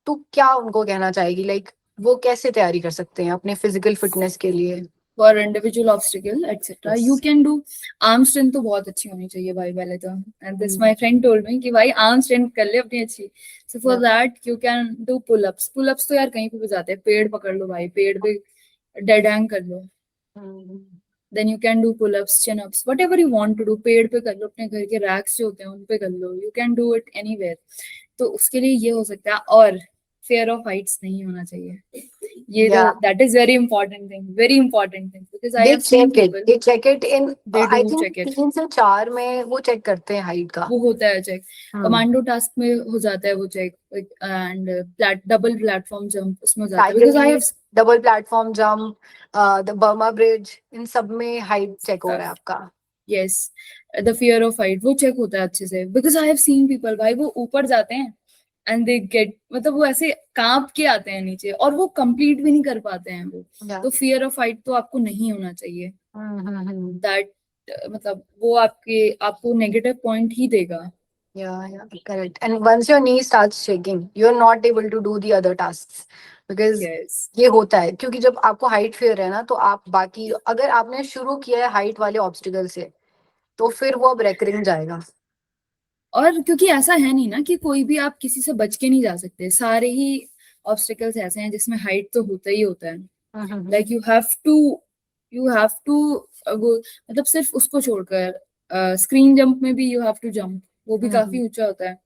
क्या उनको कहना चाहेगी, लाइक वो कैसे तैयारी कर सकते हैं अपने फिजिकल फिटनेस के लिए? For individual obstacle etcetera you can do. Arm strength तो बहुत अच्छी होनी चाहिए भाई पहले तो. And this my friend told me कि भाई आर्म स्ट्रेंथ कर ले अपनी अच्छी. So for that you can do pull ups. Pull ups तो यार कहीं पे भी जाते हैं. पेड़ पकड़ लो भाई, पेड़ पे डेड हैंग कर लो. Then you can do pull ups, chin ups, whatever you want to do. पेड़ पे कर लो, अपने घर के रैक्स जो होते हैं उन पे कर लो. You can do it anywhere. तो उसके लिए ये हो सकता है. और fear of heights नहीं होना चाहिए. ये तो Yeah. that is very important thing because I They have seen check it. people They check it in. they I do think check it. 3 से 4 में वो चेक करते हैं हाइट का. वो होता है चेक. Hmm. कमांडो टास्क में हो जाता है वो check and double platform jump उसमें हो जाता है Tiger because I leap, have double platform jump, the Burma Bridge, इन सब में हाइट चेक हो रहा है आपका. yes the fear of height वो चेक होता है अच्छे से because I have seen people भाई वो ऊपर जाते हैं and they get मतलब वो ऐसे कांप के आते हैं नीचे और वो कंप्लीट भी नहीं कर पाते हैं वो. Yeah. तो fear of height तो आपको नहीं होना चाहिए. Hmm. that मतलब वो आपको नेगेटिव पॉइंट ही देगा. Yeah, correct. And once your knee starts shaking, you're not able to do the other tasks because yes ये होता है क्योंकि जब आपको हाइट फेयर है ना तो आप बाकी अगर आपने शुरू किया है हाइट वाले ऑब्स्टिकल से तो फिर वो अब रेकरिंग जाएगा. और क्योंकि ऐसा है नहीं ना कि कोई भी आप किसी से बच के नहीं जा सकते. सारे ही ऑब्स्टिकल्स ऐसे हैं जिसमें हाइट तो होता ही होता है. लाइक यू हैव टू वो मतलब सिर्फ उसको छोड़कर स्क्रीन जंप में भी यू हैव टू जंप. वो भी काफी ऊंचा होता है.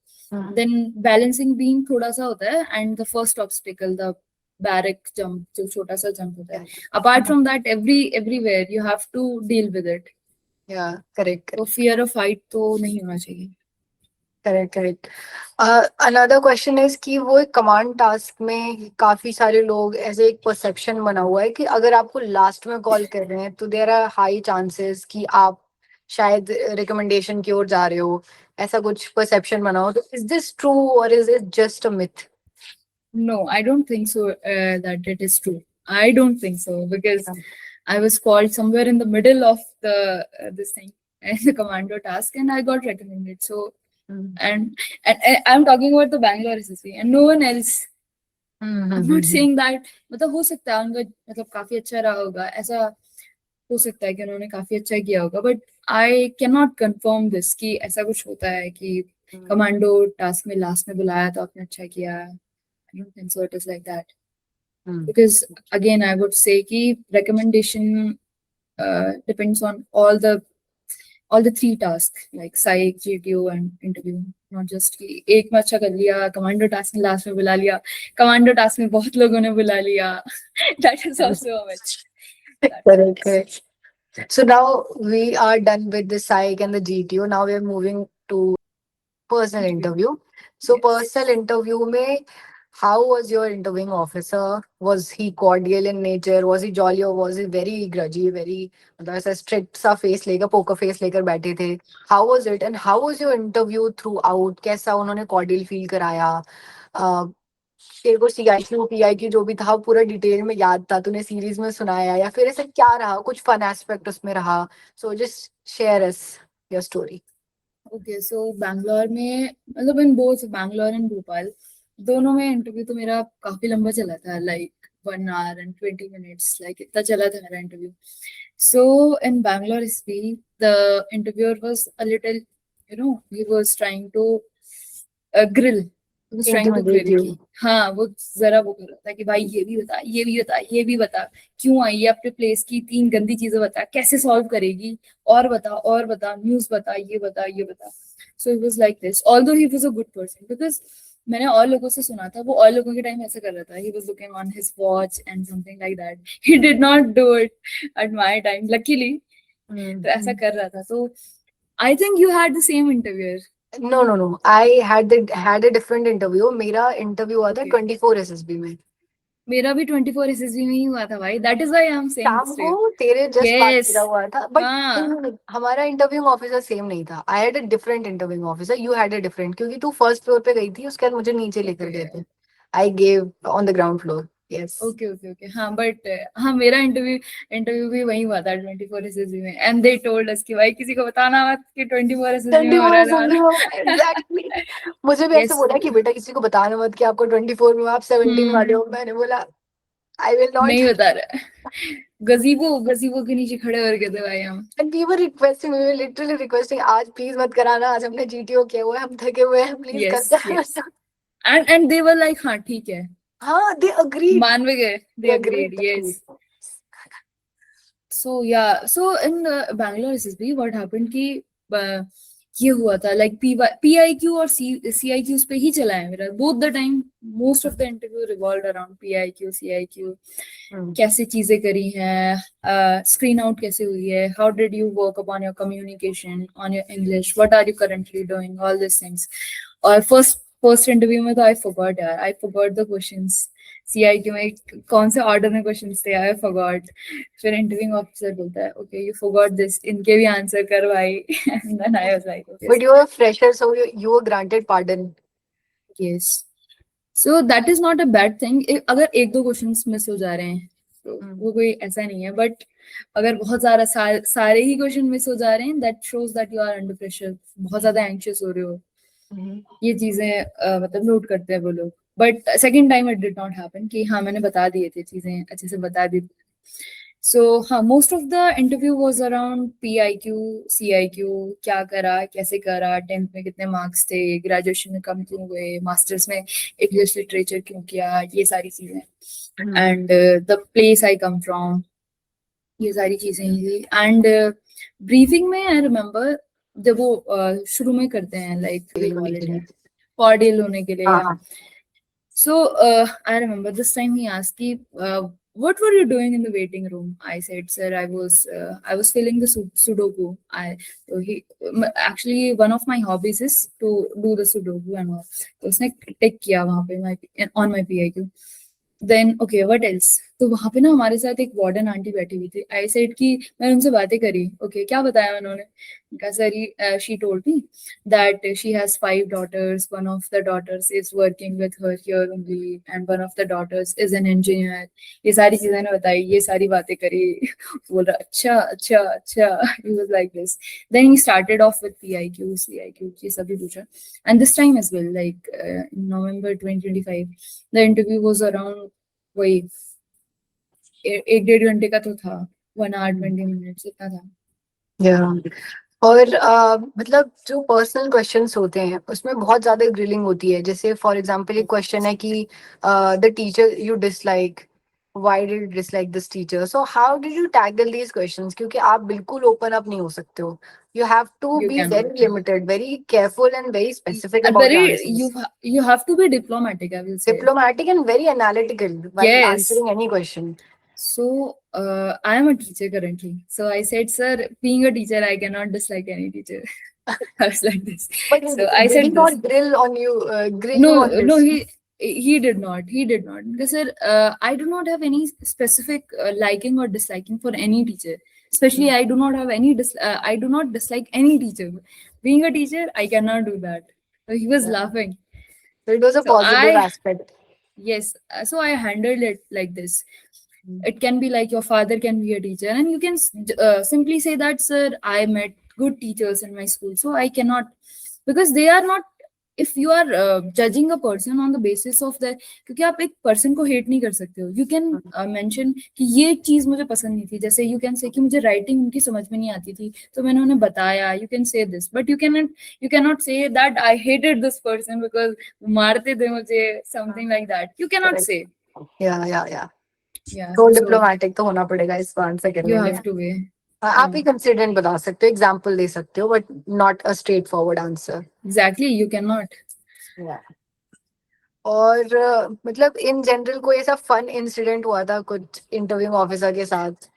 देन बैलेंसिंग बीम थोड़ा सा होता है and the first obstacle the barrack jump जो छोटा सा जंप होता है. Apart from that everywhere you have to deal with it. या करेक्ट तो फियर ऑफ हाइट तो नहीं होना चाहिए. करेक्ट. अनदर क्वेश्चन इज कि वो एक कमांड टास्क में काफी सारे लोग ऐसे एक परसेप्शन बना हुआ है कि अगर आपको लास्ट में कॉल कर रहे हैं तो देयर आर हाई चांसेस कि आप शायद रिकमेंडेशन की ओर जा रहे हो. ऐसा कुछ परसेप्शन बना हो तो इज दिस ट्रू और is it just a myth? No, I don't think so that it is true. I don't think so because I was called somewhere in the middle of the this thing the commando task and I got recommended. So and I'm talking about the Bangalore SSB and no one else. I'm not saying that मतलब हो सकता है उनका मतलब काफी अच्छा रहा होगा. ऐसा हो सकता है कि उन्होंने काफी अच्छा किया होगा but I cannot confirm this कि ऐसा कुछ होता है कि कमांडो टास्क में लास्ट में बुलाया तो आपने अच्छा किया. I don't think so it is like that. Because again I would say कि recommendation depends on all the 3 tasks like psych, GTO and interview. Not just कि एक में अच्छा कर लिया कमांडो टास्क में लास्ट में बुला लिया कमांडो टास्क में बहुत लोगों ने बुला लिया. That is also a myth. Correct. So now we are done with the psych and the GTO. Now we are moving to personal interview. So Yes. personal interview में how was your interviewing officer? Was he cordial in nature? Was he jolly or was he very grudgy? Very मतलब ऐसा strict सा face लेकर poker face लेकर बैठे थे. How was it and how was your interview throughout? कैसा उन्होंने cordial feel कराया? तेरे को CIQ PIQ जो भी था पूरा डिटेल में याद था तूने सीरीज में सुनाया या फिर ऐसा क्या रहा कुछ फन एस्पेक्ट उसमें रहा? So just share us your story. Okay, so Bangalore में मतलब in both Bangalore and Bhopal दोनों में इंटरव्यू तो मेरा काफी लंबा चला था like 1 hour and 20 minutes like इतना चला था मेरा interview. So in Bangalore SP the interviewer was a little he was trying to grill. He was trying to grill Intimidate you. कि हाँ वो जरा वो कर रहा था कि भाई ये भी बता ये भी बता ये भी बता क्यों आई है अपने प्लेस की 3 गंदी चीजें बता कैसे सॉल्व करेगी और बता न्यूज बता ये बता. So it was like this although he was a good person because मैंने और लोगों से सुना था वो और लोगों के टाइम ऐसा कर रहा था. He was looking on his watch and something like that. He did not do it at my time luckily. तो ऐसा कर रहा था. So I think you had the same interviewer. No. I had a different interview. मेरा interview हुआ था Okay. 24 SSB में. मेरा भी 24 SSB में ही हुआ था भाई. That is why I am saying शाम this to you. को तेरे जस्ट बाद Yes. मेरा हुआ था बट हाँ. हमारा इंटरव्यू ऑफिसर सेम नहीं था. I had a different interview officer. You had a different क्योंकि तू फर्स्ट फ्लोर पे गई थी उसके बाद मुझे नीचे लेकर गए थे. I gave on the ground floor. Yes. Okay. हाँ बट हाँ मेरा इंटरव्यू भी वही हुआ था 24 SSB में एंड दे टोल्ड अस कि भाई किसी को बताना मत कि 24 SSB में हो रहा है तुम्हारा. एग्जैक्टली. मुझे भी ऐसे Yes. बोला कि बेटा किसी को बताना मत कि आपको 24 में हो, आप 17 वाले हो. मैंने बोला आई विल नॉट. नहीं बता रहा. गजीबो के नीचे खड़े हो गए थे भाई हम. And we were literally requesting आज प्लीज मत कराना. आज हमने GTO किया हुआ है हम थके हुए हैं प्लीज Yes. कर. And they were like हाँ ठीक है. हाँ they agreed. मान भी गए. They agreed. Yes. So yeah, so in Bangalore SSB, what happened कि ये हुआ था लाइक PIQ और CIQ पे ही चला है मेरा both the time. Most of the interview revolve around PIQ CIQ. कैसे चीजें करी हैं, स्क्रीन आउट कैसे हुई है, how did you work upon your communication, on your English, what are you currently doing, all this things. और first interview में तो आई फॉरगॉट यार, I forgot the questions. CIQ में कौन से ऑर्डर में क्वेश्चंस थे, आई फॉरगॉट. फिर इंटरव्यूइंग ऑफिसर बोलता है ओके यू फॉरगॉट दिस, इनके भी आंसर कर भाई. And then I was like okay But you were a fresher, so you were granted pardon. Yes. So that is not a bad thing. अगर एक दो questions miss हो जा रहे हैं तो वो कोई ऐसा नहीं है, बट अगर बहुत सारे ही क्वेश्चन मिस हो जा रहे हैं that shows that you are under pressure, बहुत ज्यादा एंग्शियस हो रहे हो. ये चीजें मतलब नोट करते हैं वो लोग. But second time it did not happen कि हाँ मैंने बता दिए थे, चीजें अच्छे से बता दी. सो हाँ most of the interview was around PIQ CIQ. क्या करा, कैसे करा, 10th में कितने मार्क्स थे, ग्रेजुएशन में कम क्यों हुए, मास्टर्स में इंग्लिश लिटरेचर क्यों किया, ये सारी चीजें. And the place I come from, ये सारी चीजें ही थी. एंड ब्रीफिंग में आई रिमेम्बर जब वो शुरू में करते हैं लाइक कॉर्डियल होने के लिए. So I remember this time he asked me, "What were you doing in the waiting room?" I said, "Sir, I was filling the Sudoku." So he actually one of my hobbies is to do the Sudoku and all. तो उसने टिक किया वहाँ पे on my PIQ. Then okay what else. तो वहां पे ना हमारे साथ एक वार्डन आंटी बैठी हुई थी. आई सेड कि मैंने उनसे बातें करी. ओके क्या बताया उन्होंने. कहा sir she told me that she has 5 daughters. One of the daughters is working with her here only and one of the daughters is an engineer. ये सारी चीजें ने बताई, ये सारी बातें करी. बोल रहा अच्छा अच्छा अच्छा. He was like this. Then he started off with PIQ CIQ ये सभी पूछा. And this time as well like in November 2025 the interview was around वही 1-1.5 घंटे का तो था. 1 hour 20 minutes इतना था. Yeah. और मतलब जो पर्सनल क्वेश्चंस होते हैं उसमें बहुत ज्यादा ग्रिलिंग होती है. जैसे फॉर एग्जांपल एक क्वेश्चन है कि the teacher you dislike, why did you dislike this teacher. So how did you tackle these questions, क्योंकि आप बिल्कुल ओपन अप नहीं हो सकते हो. You have to You be can. Very limited, very careful and very specific And about the very answers. you have to be diplomatic, I will say. Diplomatic and very analytical while Yes. answering any question. So I am a teacher currently. So I said, sir, being a teacher, I cannot dislike any teacher. I was like this. But So I did said he this. not grill on you, grill you on No, this? he did not. He did not. Because sir, I do not have any specific liking or disliking for any teacher. Especially, I do not have any I do not dislike any teacher. Being a teacher, I cannot do that. So he was Yeah. laughing. So it was a So positive I aspect. yes. So I handled it like this. It can be like your father can be a teacher, and you can simply say that, sir, I met good teachers in my school, so I cannot, because they are not. If you are judging a person on the basis of the, क्योंकि आप एक person को hate नहीं कर सकते हो. You can mention कि ये चीज मुझे पसंद नहीं थी. जैसे you can say कि मुझे writing उनकी समझ में नहीं आती थी, तो मैंने उन्हें बताया. You can say this, but you cannot say that I hated this person because मारते थे मुझे, something like that. You cannot Correct. say. Yeah. Yeah. तो So डिप्लोमेटिक तो होना पड़ेगा इसको आंसर करने you में. have to be. आप एक इंसिडेंट बता सकते हो, एग्जांपल दे सकते हो, but not a straight forward answer. Exactly, you cannot. और मतलब इन जनरल कोई ऐसा फन इंसिडेंट हुआ था कुछ इंटरव्यू ऑफिसर के साथ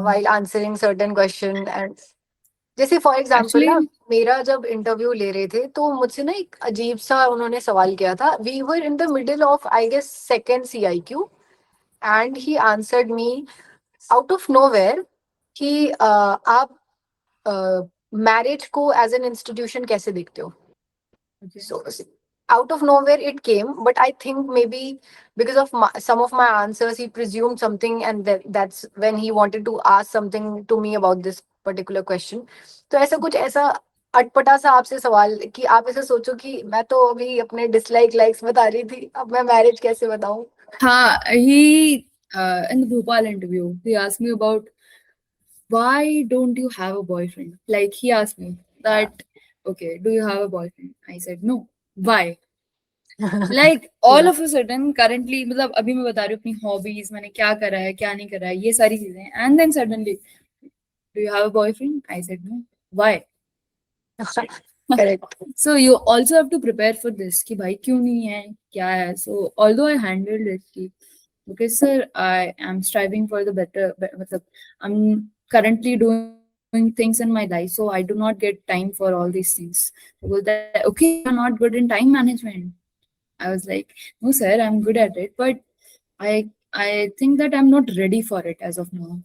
while answering certain question? And जैसे फॉर एग्जांपल ना, Actually, मेरा जब इंटरव्यू ले रहे थे तो मुझसे ना एक अजीब सा उन्होंने सवाल किया था. We were in the middle of I guess second CIQ and he answered me out of nowhere कि आप मैरिज को एज एन इंस्टीट्यूशन कैसे देखते हो. So out of nowhere it came, but I think maybe because of some of my answers he presumed something, and that's when he wanted to ask something to me about this particular question. तो ऐसा कुछ ऐसा अटपटा सा आपसे सवाल कि आप ऐसे सोचो कि मैं तो अभी अपने डिसलाइक लाइक्स बता रही थी, अब मैं मैरिज कैसे बताऊं. हाँ, he in the Bhopal interview, he asked me about why don't you have a boyfriend? Like he asked me that, okay, do you have a boyfriend? I said no. Why? Like all of a sudden, currently, मतलब अभी मैं बता रही हूँ अपनी hobbies, मैंने क्या करा है, क्या नहीं करा है, ये सारी चीजें. And then suddenly, do you have a boyfriend? I said no. Why? Correct. So you also have to prepare for this कि भाई क्यों नहीं है क्या है. So although I handled it कि okay sir I am striving for the मतलब I'm currently doing things in my life so I do not get time for all these things. So बोलता है okay you're not good in time management. I was like no sir I'm good at it but I think that I'm not ready for it as of now.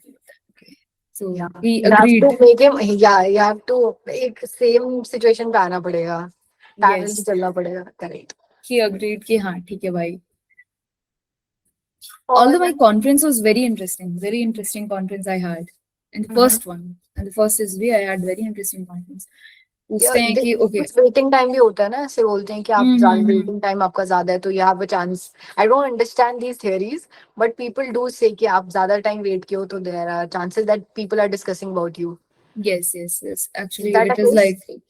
Okay. So Yeah. we You have to agreed. make him, yeah, you have to एक same situation पे आना पड़ेगा. Parallel Yes. चलना पड़ेगा. Correct. He agreed कि हाँ ठीक है भाई. और Although my conference was very interesting conference I had. And the first one, and the first SB, I had very interesting conference. पूछते हैं कि okay. कुछ वेटिंग टाइम भी होता है ना, ऐसे बोलते हैं कि आप ज्यादा वेटिंग टाइम आपका ज्यादा है तो you have a chance. I don't understand these theories but people do say कि आप ज्यादा टाइम वेट किए हो तो there are chances that people are discussing about you. Yes. Is Actually, that a it is case? like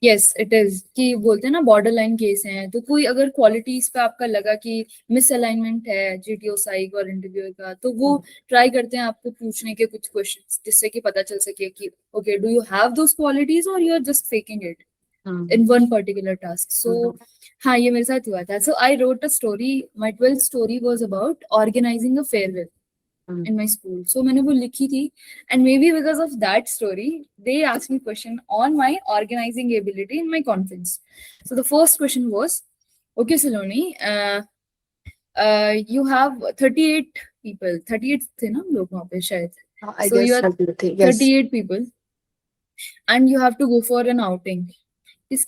yes, it is कि बोलते हैं ना बॉर्डर लाइन केस हैं तो कोई अगर क्वालिटीज पे आपका लगा कि मिसअलाइनमेंट है जीटीओ साइक और इंटरव्यूअर का तो वो ट्राई करते हैं आपको पूछने के कुछ क्वेश्चंस जिससे कि पता चल सके कि okay do you have those qualities और you are just faking it in one particular task. So हाँ ये मेरे साथ हुआ था. So I wrote a story. My 12th story was about organizing a farewell in my school. So मैंने वो लिखी थी and maybe because of that story they asked me question on my organizing ability in my conference. So the first question was okay Saloni you have 38 people 38 थे ना हम लोग वहाँ पे शायद. I So you guess are 38 people and you have to go for an outing.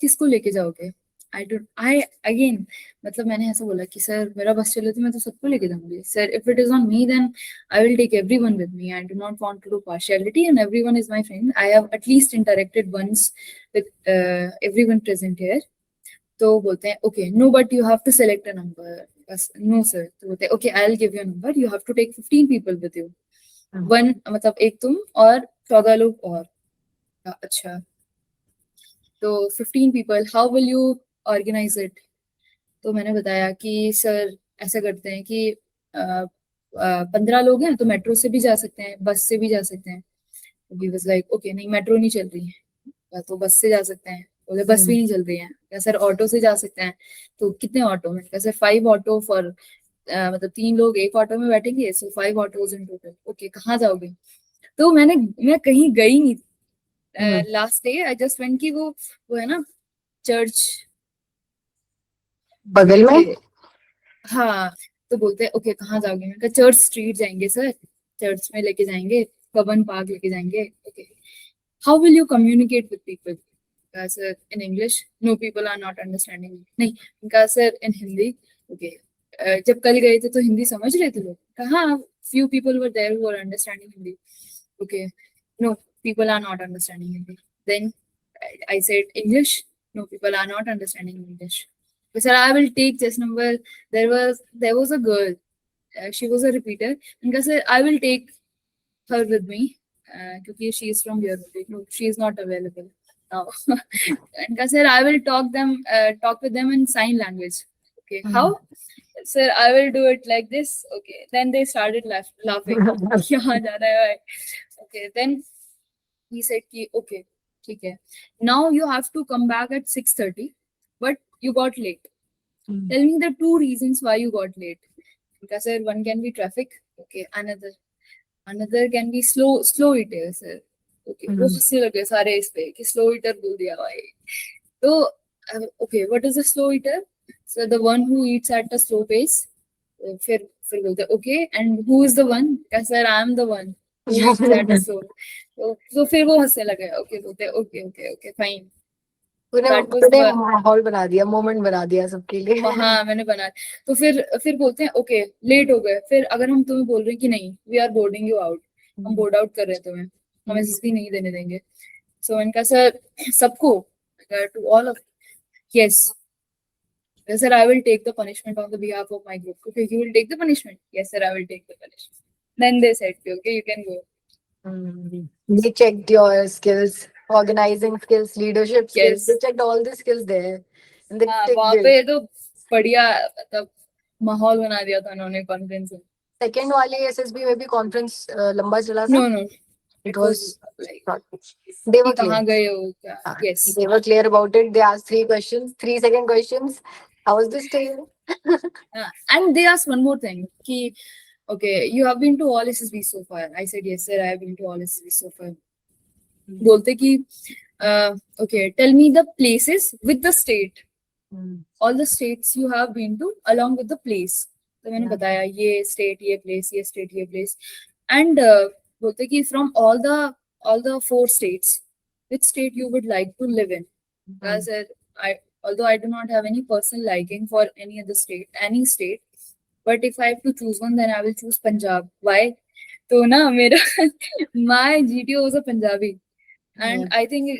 किसको लेके जाओगे? आई अगेन मतलब मैंने ऐसा बोला कि सर मेरा बस चले तो मैं तो सबको लेके जाऊंगी. Sir if it is on me then I will take everyone with me. I do not want to do partiality and everyone is my friend. I have at least interacted once with everyone present here. तो बोलते हैं okay no but you have to select a number. बस no sir. तो बोलते हैं okay I will give you a number. You have to take 15 people with you. One मतलब एक तुम और 14 लोग और. अच्छा तो 15 people how will you organise it. तो मैंने बताया कि सर ऐसा करते हैं कि 15 लोग हैं तो मेट्रो से भी जा सकते हैं बस से भी जा सकते हैं. ही वाज लाइक ओके नहीं मेट्रो नहीं चल रही है तो बस से जा सकते हैं. बोले बस भी नहीं चल रही है. क्या सर ऑटो से जा सकते हैं. तो कितने ऑटो में. क्या सर 5 ऑटो फॉर मतलब 3 लोग एक ऑटो में बैठेंगे सो 5 ऑटोज इन टोटल. ओके कहाँ जाओगे. तो मैं कहीं गई नहीं. Last day I just went कि वो है ना चर्च बगल में. हाँ. तो बोलते हैं ओके कहाँ जाओगे. मैंने कहा चर्च स्ट्रीट जाएंगे सर. चर्च में लेके जाएंगे. कबन पार्क लेके जाएंगे. Okay how will you communicate with people. Sir in English. No people are not understanding. नहीं उनका सर इन हिंदी. ओके जब कल गए थे तो हिंदी समझ रहे थे लोग. कहा few people were there who are understanding Hindi. Okay no people are not understanding Hindi. Then I said English. No, people are not understanding English. So sir, I will take this number. There was a girl. She was a repeater. And sir, I will take her with me. Because she is from here. No, she is not available now. And sir, I will talk with them in sign language. Okay, how? Sir, I will do it like this. Okay. Then they started laughing. यहाँ जाना है भाई. Okay. Then he said ki okay ठीक है now you have to come back at 6:30 but you got late. Tell me the 2 reasons why you got late. Because sir one can be traffic. Okay another can be slow eater sir. Okay वो हंसने लगे सारे इस पे कि slow eater बोल दिया भाई. तो okay what is a slow eater. So the one who eats at a slow pace. फिर बोलते okay and who is the one. Sir I am the one who eats at a slow. तो फिर वो हंसने लगे. Okay बोलते okay fine. तूने माहौल बना दिया, मोमेंट बना दिया सबके लिए. हाँ मैंने बना. तो फिर बोलते हैं ओके लेट हो गए. फिर अगर हम तुम्हें बोल रहे हैं कि नहीं we are boarding you out. हम बोर्ड आउट कर रहे हैं तुम्हें. हम एसएसबी नहीं देने देंगे. सो इनका सर सबको to all of yes sir I will take the punishment on the behalf of my group. Okay you will take the punishment. Yes sir I will take the punishment. Then they said okay you can go. They checked your skills, organizing skills, leadership skills. Yes. They checked all the skills there. And they हाँ ticked वहाँ it. पे तो बढ़िया मतलब माहौल बना दिया था उन्होंने कॉन्फ्रेंस में. सेकेंड वाले एसएसबी में भी कॉन्फ्रेंस लंबा चला था. No, It was like short. They were कि कहाँ clear. गए हो क्या? Yes. They were clear about it. They asked 3 questions, 3-second questions. How was this day? And they asked one more thing. कि okay, you have been to all SSB so far. I said yes, sir. I have been to all SSB so far. बोलते कि okay, tell me the places with the state. All the states you have been to along with the place. तो मैंने Yeah. बताया ये state, ये place, ये state, ये place. And बोलते कि from all the 4 states, which state you would like to live in? I said, although I do not have any personal liking for any state, but if I have to choose one, then I will choose Punjab. Why? तो ना मेरा my GTO was a Punjabi, and I think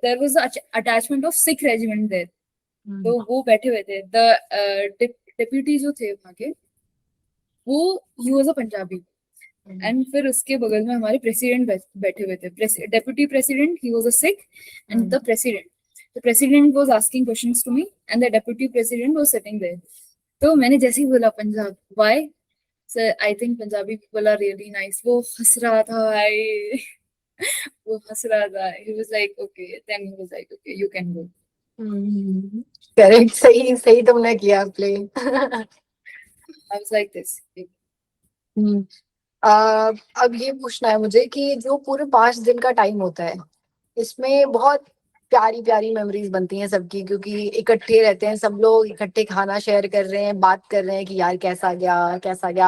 there was an attachment of Sikh regiment there. तो वो बैठे हुए थे, the deputy जो थे वहाँ के, वो he was a Punjabi. And फिर उसके बगल में हमारे प्रेसिडेंट बैठे हुए थे, deputy president, he was a Sikh, and the president was asking questions to me and the deputy president was sitting there. तो मैंने जैसे ही बोला Punjab, why sir, I think Punjabi people are really nice. वो हंस रहा था भाई. वो हंस रहा था. He was like okay, then he was like okay, you can go. Correct. सही सही तुमने किया play. I was like this. अब ये पूछना है मुझे कि जो पूरे 5 दिन का टाइम होता है, इसमें बहुत प्यारी प्यारी मेमोरीज बनती हैं सबकी, क्योंकि इकट्ठे रहते हैं सब लोग, इकट्ठे खाना शेयर कर रहे हैं, बात कर रहे हैं कि यार कैसा गया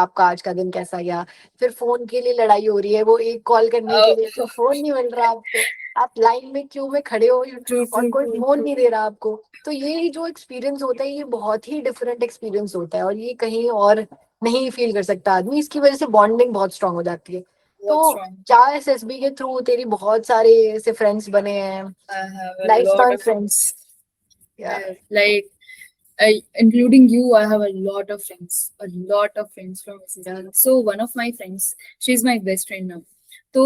आपका आज का दिन, कैसा गया. फिर फोन के लिए लड़ाई हो रही है, वो एक कॉल करने के लिए तो फोन नहीं मिल रहा आपको, आप लाइन में क्यू में खड़े हो और कोई फोन नहीं दे रहा आपको. तो ये जो एक्सपीरियंस होता है, ये बहुत ही डिफरेंट एक्सपीरियंस होता है, और ये कहीं और नहीं फील कर सकता आदमी. इसकी वजह से बॉन्डिंग बहुत स्ट्रांग हो जाती है. तो क्या एसएसबी के थ्रू तेरी बहुत सारे ऐसे फ्रेंड्स बने हैं, lifelong friends? Yeah. Like including you, I have a lot of friends from SSB. Yeah. So one of my friends, she's my best friend now. So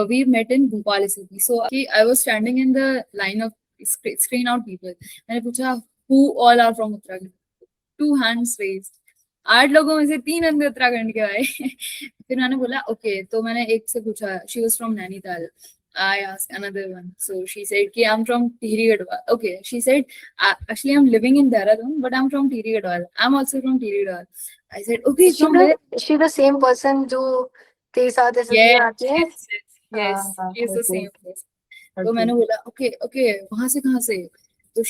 we met in Bhopal SSB. So I was standing in the line of screen out people. मैंने पूछा who all are from Uttarakhand? 2 hands raised. 8 लोगों में से 3 बंदे उत्तराखंड के आए. फिर मैंने बोला ओके, तो मैंने एक से पूछा, she was from Nainital. I asked another one. So she said, "Ki I'm from Tigri Gadwal." Okay, she said, "Actually, I'm living in Dehradun, but I'm from Tigri Gadwal. I'm also from Tigri Gadwal." I said, "Okay, from where?" She the same person जो तेरे साथ ऐसे आती है? Yes, she is the same person. तो मैंने बोला okay, वहाँ से कहाँ से? So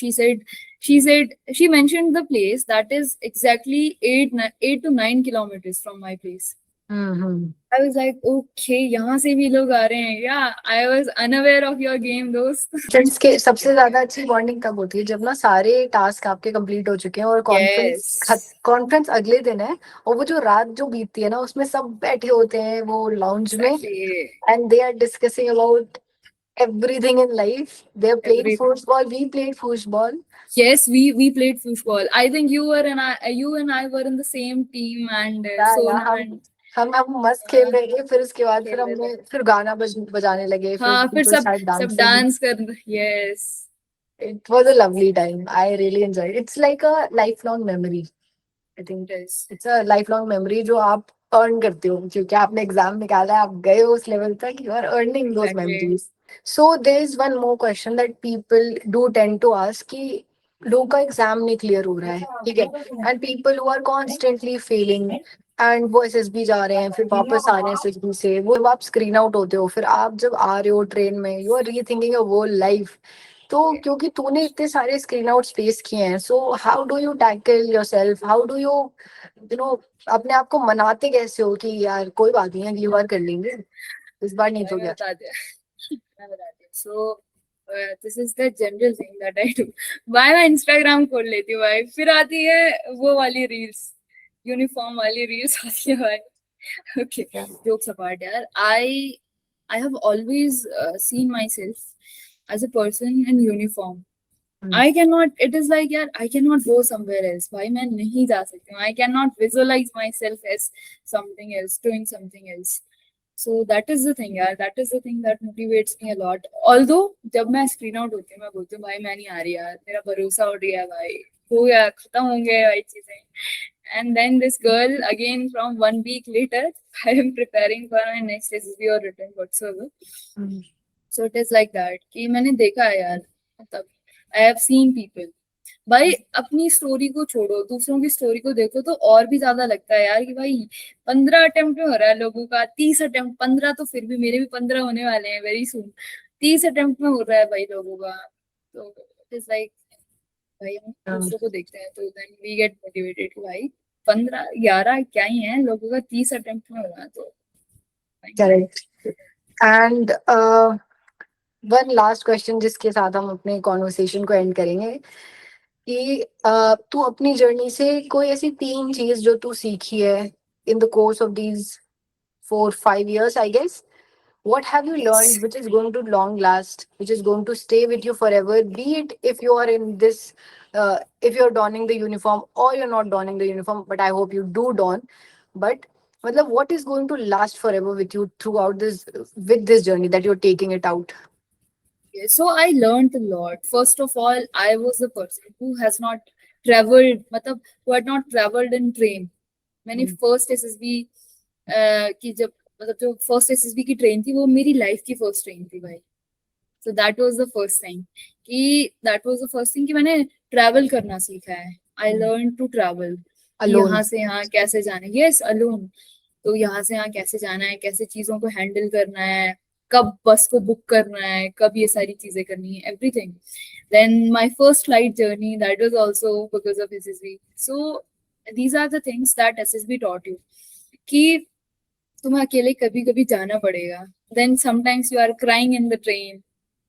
she mentioned the place that is exactly 8 to 9 kilometers from my place. I was like, okay, यहाँ से भी लोग आ रहे हैं. Yeah, I was unaware of your game, दोस्त. फ्रेंड्स के सबसे ज्यादा अच्छी बॉन्डिंग तब होती है जब ना सारे टास्क आपके कंप्लीट हो चुके हैं और कॉन्फ्रेंस अगले दिन है, और वो जो रात जो बीतती है ना, उसमें सब बैठे होते हैं वो लाउंज में, and they are discussing about everything in life. They played foosball. We played foosball. Yes, we played foosball. I think you and I were in the same team, and हम मस्त खेल रहे थे. फिर उसके बाद फिर हमने फिर गाना बजाने लगे. हाँ, फिर सब डांस कर. Yes, it was a lovely time. I really enjoyed it. It's like a lifelong memory. I think it's a lifelong memory जो आप earn करते हो, क्योंकि आपने एग्जाम निकाला है, आप गए हो उस लेवल तक, you are earning those memories. So there is one more question that people do tend to ask कि लोगों का एग्जाम नहीं क्लियर हो रहा है, ठीक है, and people who are constantly failing, and वो एसएसबी जा रहे हैं, फिर वापस आ रहे हैं एसएसबी से, वो जब आप स्क्रीन आउट होते हो, फिर आप जब आ रहे हो ट्रेन में, you are rethinking your whole life. तो क्योंकि तूने इतने सारे स्क्रीन आउट फेस किए हैं, so how do you tackle yourself, how do you know अपने आप को मनाते कैसे हो कि यार कोई बात नहीं, अगली बार कर लेंगे, इस बार नहीं तो क्या? So this is the general thing that I do. Why मैं Instagram खोल लेती हूँ भाई, फिर आती है वो वाली रील्स, यूनिफॉर्म वाली रील्स आती है भाई. Okay, jokes apart, यार, I have always seen myself as a person in uniform. I cannot, it is like, यार, I cannot go somewhere else. भाई मैं नहीं जा सकती हूँ. I cannot visualize myself as something else, doing something else. So that is the thing, यार. That is the thing that motivates me a lot. Although जब मैं स्क्रीन आउट होती हूँ, मैं बोलती हूँ भाई मैं नहीं आ रही यार, मेरा भरोसा उठ गया भाई, हो गया, खत्म हो गया भाई चीजें. And then this girl again from 1 week later, I am preparing for my next SSB or written whatsoever. So it is like that कि मैंने देखा है यार, मतलब I have seen people. भाई अपनी स्टोरी को छोड़ो, दूसरों की स्टोरी को देखो तो और भी ज्यादा लगता है यार कि भाई 15 अटेम्प्ट में हो रहा है लोगों का, 30 अटेम्प्ट, 15 तो फिर भी, मेरे भी 15 होने वाले हैं वेरी सून, 30 अटेम्प्ट में हो रहा है भाई लोगों का। तो इट इज लाइक भाई हम दूसरों को देखते हैं तो देन वी गेट मोटिवेटेड कि भाई 15 11 क्या ही है, लोगों का 30 अटेम्प्ट में हो रहा है तो correct. And one last question जिसके साथ हम अपने कॉन्वर्सेशन को एंड करेंगे कि तू अपनी जर्नी से कोई ऐसी 3 चीज जो तू सीखी है in the course of these 4-5 years, I guess. What have you learned which is going to long last, which is going to stay with you forever, be it if you are in this, if you're donning the uniform or you're not donning the uniform, but I hope you do don. But matlab, what is going to last forever with you throughout this, with this journey that you're taking it out? So I learned a lot. First of all, I was a person who has not traveled, मतलब who had not traveled in train. मैंने first SSB की जब, मतलब जो first SSB की train थी वो मेरी लाइफ की फर्स्ट ट्रेन थी भाई। So that was the first thing कि मैंने ट्रैवल करना सीखा है। I learn to travel, Alone. यहाँ से यहाँ कैसे जाना है, यस अलोन। तो यहाँ से यहाँ कैसे जाना है, कैसे चीजों को हैंडल करना है, कब बस को बुक करना है, कब ये सारी चीजें करनी है, everything. Then my first flight journey, that was also because of SSB. So these are the things that SSB taught you कि तुम्हें अकेले कभी कभी जाना पड़ेगा। then sometimes you are crying in the train,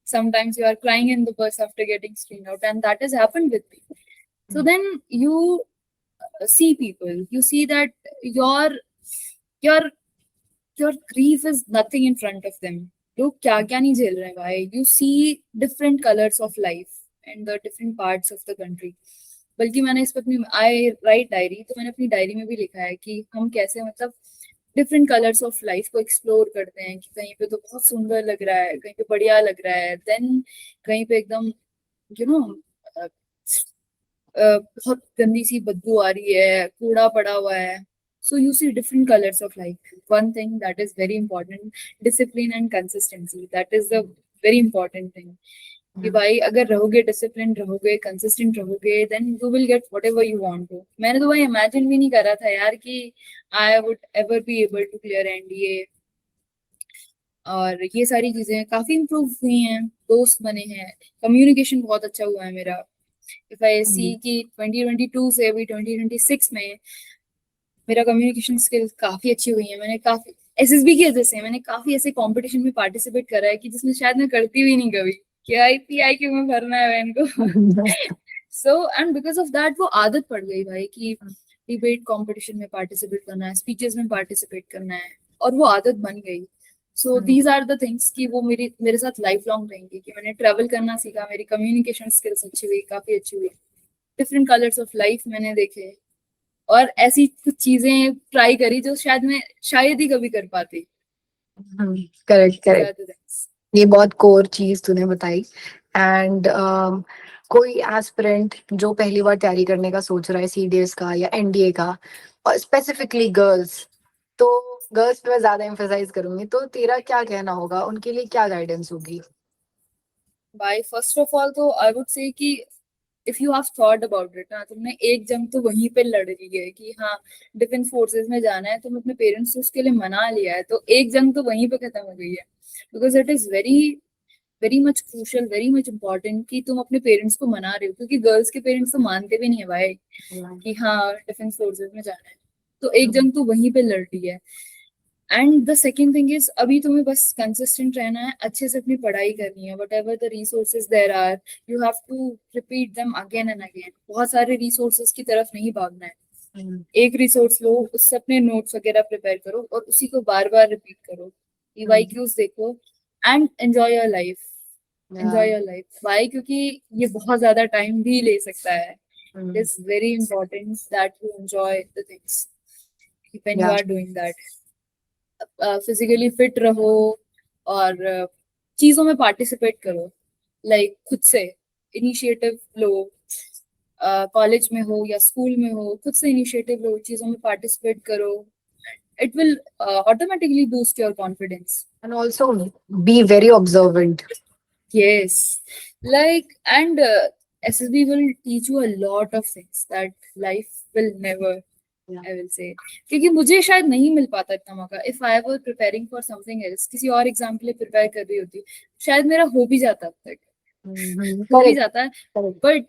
sometimes you are crying in the bus after getting screened out, and that has happened with me. So then you see people, you see that your your your grief is nothing in front of them. लोग क्या क्या नहीं झेल रहे हैं भाई। you see different colors of life and the different parts of the country. बल्कि मैंने इस पर अपनी आई राइट डायरी, तो मैंने अपनी डायरी में भी लिखा है कि हम कैसे मतलब डिफरेंट कलर्स ऑफ लाइफ को एक्सप्लोर करते हैं कि कहीं पे तो बहुत सुंदर लग रहा है, कहीं पे बढ़िया लग रहा है, देन कहीं पे एकदम यू नो बहुत गंदी सी बदबू आ रही है, कूड़ा पड़ा हुआ है। So you see different colours of life. One thing that is very important, discipline and consistency, that is the very important thing कि भाई अगर रहोगे, डिसिप्लिन रहोगे, कंसिस्टेंट रहोगे, then you will get whatever you want to. मैंने तो भाई imagine भी नहीं करा था यार कि I would ever be able to clear NDA, और ये सारी चीजें काफी इम्प्रूव हुई हैं, दोस्त बने हैं, कम्युनिकेशन बहुत अच्छा हुआ है मेरा। इफ आई सी कि 2022 से अभी 2026 में मेरा कम्युनिकेशन स्किल्स काफी अच्छी हुई है। मैंने काफी एसएसबी की वजह से मैंने काफी ऐसे कंपटीशन में पार्टिसिपेट करा है कि जिसमें शायद मैं करती हुई नहीं कभी, क्या आईपीआई क्यों में भरना है इनको। So and because of that वो आदत पड़ गई भाई कि डिबेट कंपटीशन में पार्टिसिपेट करना है, स्पीचेस में पार्टिसिपेट करना है, और वो आदत बन गई। So these are the things कि वो मेरे साथ लाइफ लॉन्ग रहेंगी कि मैंने ट्रैवल करना सीखा, मेरी कम्युनिकेशन स्किल्स अच्छी हुई, काफी अच्छी हुई, डिफरेंट कलर्स ऑफ लाइफ मैंने देखे, और ऐसी कुछ चीजें ट्राई करी जो शायद ही कभी कर पाती। करेक्ट करेक्ट, ये बहुत कोर चीज तूने बताई। एंड कोई एस्पिरेंट जो पहली बार तैयारी करने का सोच रहा है सीडीएस का या एनडीए का, और स्पेसिफिकली गर्ल्स, तो गर्ल्स पे मैं ज्यादा एम्फेसाइज करूंगी, तो तेरा क्या कहना होगा, उनके लिए क्या गाइडेंस होगी? भाई फर्स्ट ऑफ ऑल तो आई वुड से कि if you have thought about it ना, तुमने एक जंग तो वहीं पे लड़ ली है कि हाँ डिफेंस फोर्सेस में जाना है, तुम अपने पेरेंट्स से उसके लिए मना लिया है, तो एक जंग तो वहीं पे खत्म हो गई है। Because it is very very much crucial, very much important कि तुम अपने पेरेंट्स को मना रहे हो, क्योंकि गर्ल्स के पेरेंट्स तो मानते भी नहीं है भाई कि हाँ डिफेंस फोर्सेस में जाना है। तो एक जंग तो वहीं पे लड़ ली है। And the second thing is अभी तुम्हें बस कंसिस्टेंट रहना है, अच्छे से अपनी पढ़ाई करनी है, whatever the resources there are you have to repeat them again and again. बहुत सारे रिसोर्सेज की तरफ नहीं भागना है, एक रिसोर्स लो, उससे अपने नोट्स वगैरह प्रिपेयर करो और उसी को बार बार रिपीट करो, ईवाईक्यूज देखो, and enjoy your life. Enjoy your life वाई, क्योंकि ये बहुत ज्यादा टाइम भी ले सकता है। It is very important that you enjoy the things when you are doing that. Physically fit रहो और चीजों में पार्टिसिपेट करो, लाइक खुद से इनिशिएटिव लो, कॉलेज में हो या स्कूल में हो, खुद से इनिशिएटिव लो, चीजों में पार्टिसिपेट करो. It will automatically boost your confidence. And also be very observant. Yes, like, and SSB will teach you a lot of things that life will never, Yeah. I will say. क्योंकि मुझे शायद नहीं मिल पाता इतना मौका. If I were preparing for something else, किसी और exam के लिए प्रिपेयर कर रही होती, शायद मेरा हो भी जाता अब तक. हो भी Correct. जाता है. Correct.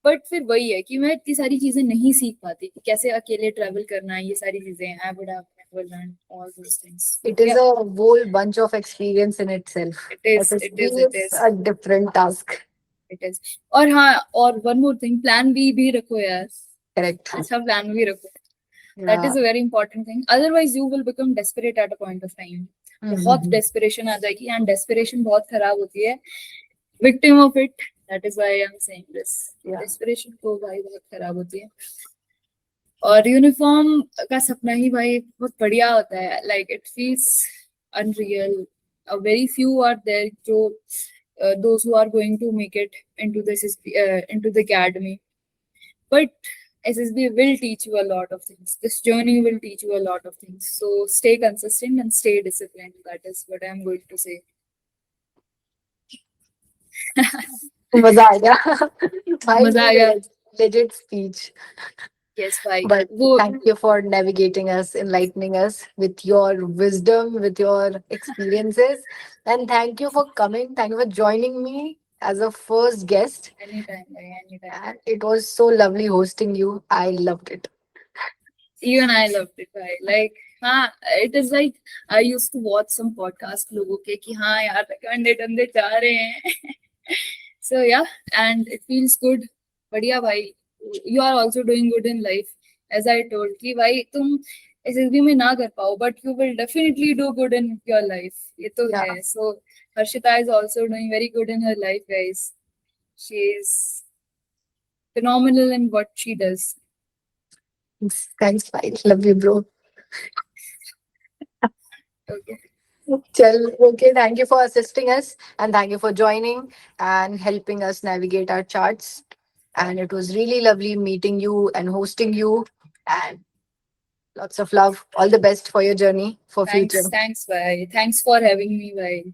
बट फिर वही है कि मैं इतनी सारी चीजें नहीं सीख पाती कि कैसे अकेले ट्रैवल करना है, ये सारी चीजें. I would have never learned all those things. It is a whole bunch of experience in itself. It is, it SSB is, it is is. a different task. It is. और हाँ, और one more thing, plan B भी रखो यार. Correct. अच्छा plan भी रखो. That Yeah. is a very important thing. Otherwise you will become desperate at a point of time. बहुत desperation आ जाएगी, and desperation बहुत खराब होती है. Victim of it. That is why I am saying this. Yeah. Desperation को भाई बहुत खराब होती है. और यूनिफॉर्म का सपना ही भाई बहुत बढ़िया होता है. Like it feels unreal. A very few are there जो those who are going to make it into this into the academy. But SSB will teach you a lot of things. This journey will teach you a lot of things. So stay consistent and stay disciplined. That is what I am going to say. मजा आ गया. भाई, मजा आ गया. legit speech. Yes, bhai. But thank you for navigating us, enlightening us with your wisdom, with your experiences. And thank you for coming. Thank you for joining me as a first guest. Anytime, bhai, anytime. And it was so lovely hosting you. I loved it. Even I loved it, bhai. Like, हाँ, it is like I used to watch some podcast लोगों के कि हाँ यार recommended बंदे जा रहे हैं. So yeah, and it feels good. बढ़िया भाई. You are also doing good in life. As I told कि भाई तुम SSB में ना कर पाओ, but you will definitely do good in your life. ये तो Yeah. है. So Harshita is also doing very good in her life, guys. She is phenomenal in what she does. Thanks, bye. Love you, bro. Okay. Okay, thank you for assisting us and thank you for joining and helping us navigate our charts. And it was really lovely meeting you and hosting you. And lots of love. All the best for your journey for future. Thanks, bhai. Thanks for having me, bhai.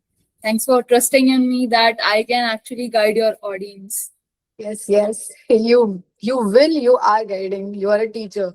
Thanks for trusting in me that I can actually guide your audience. Yes, yes. You will. You are guiding. You are a teacher.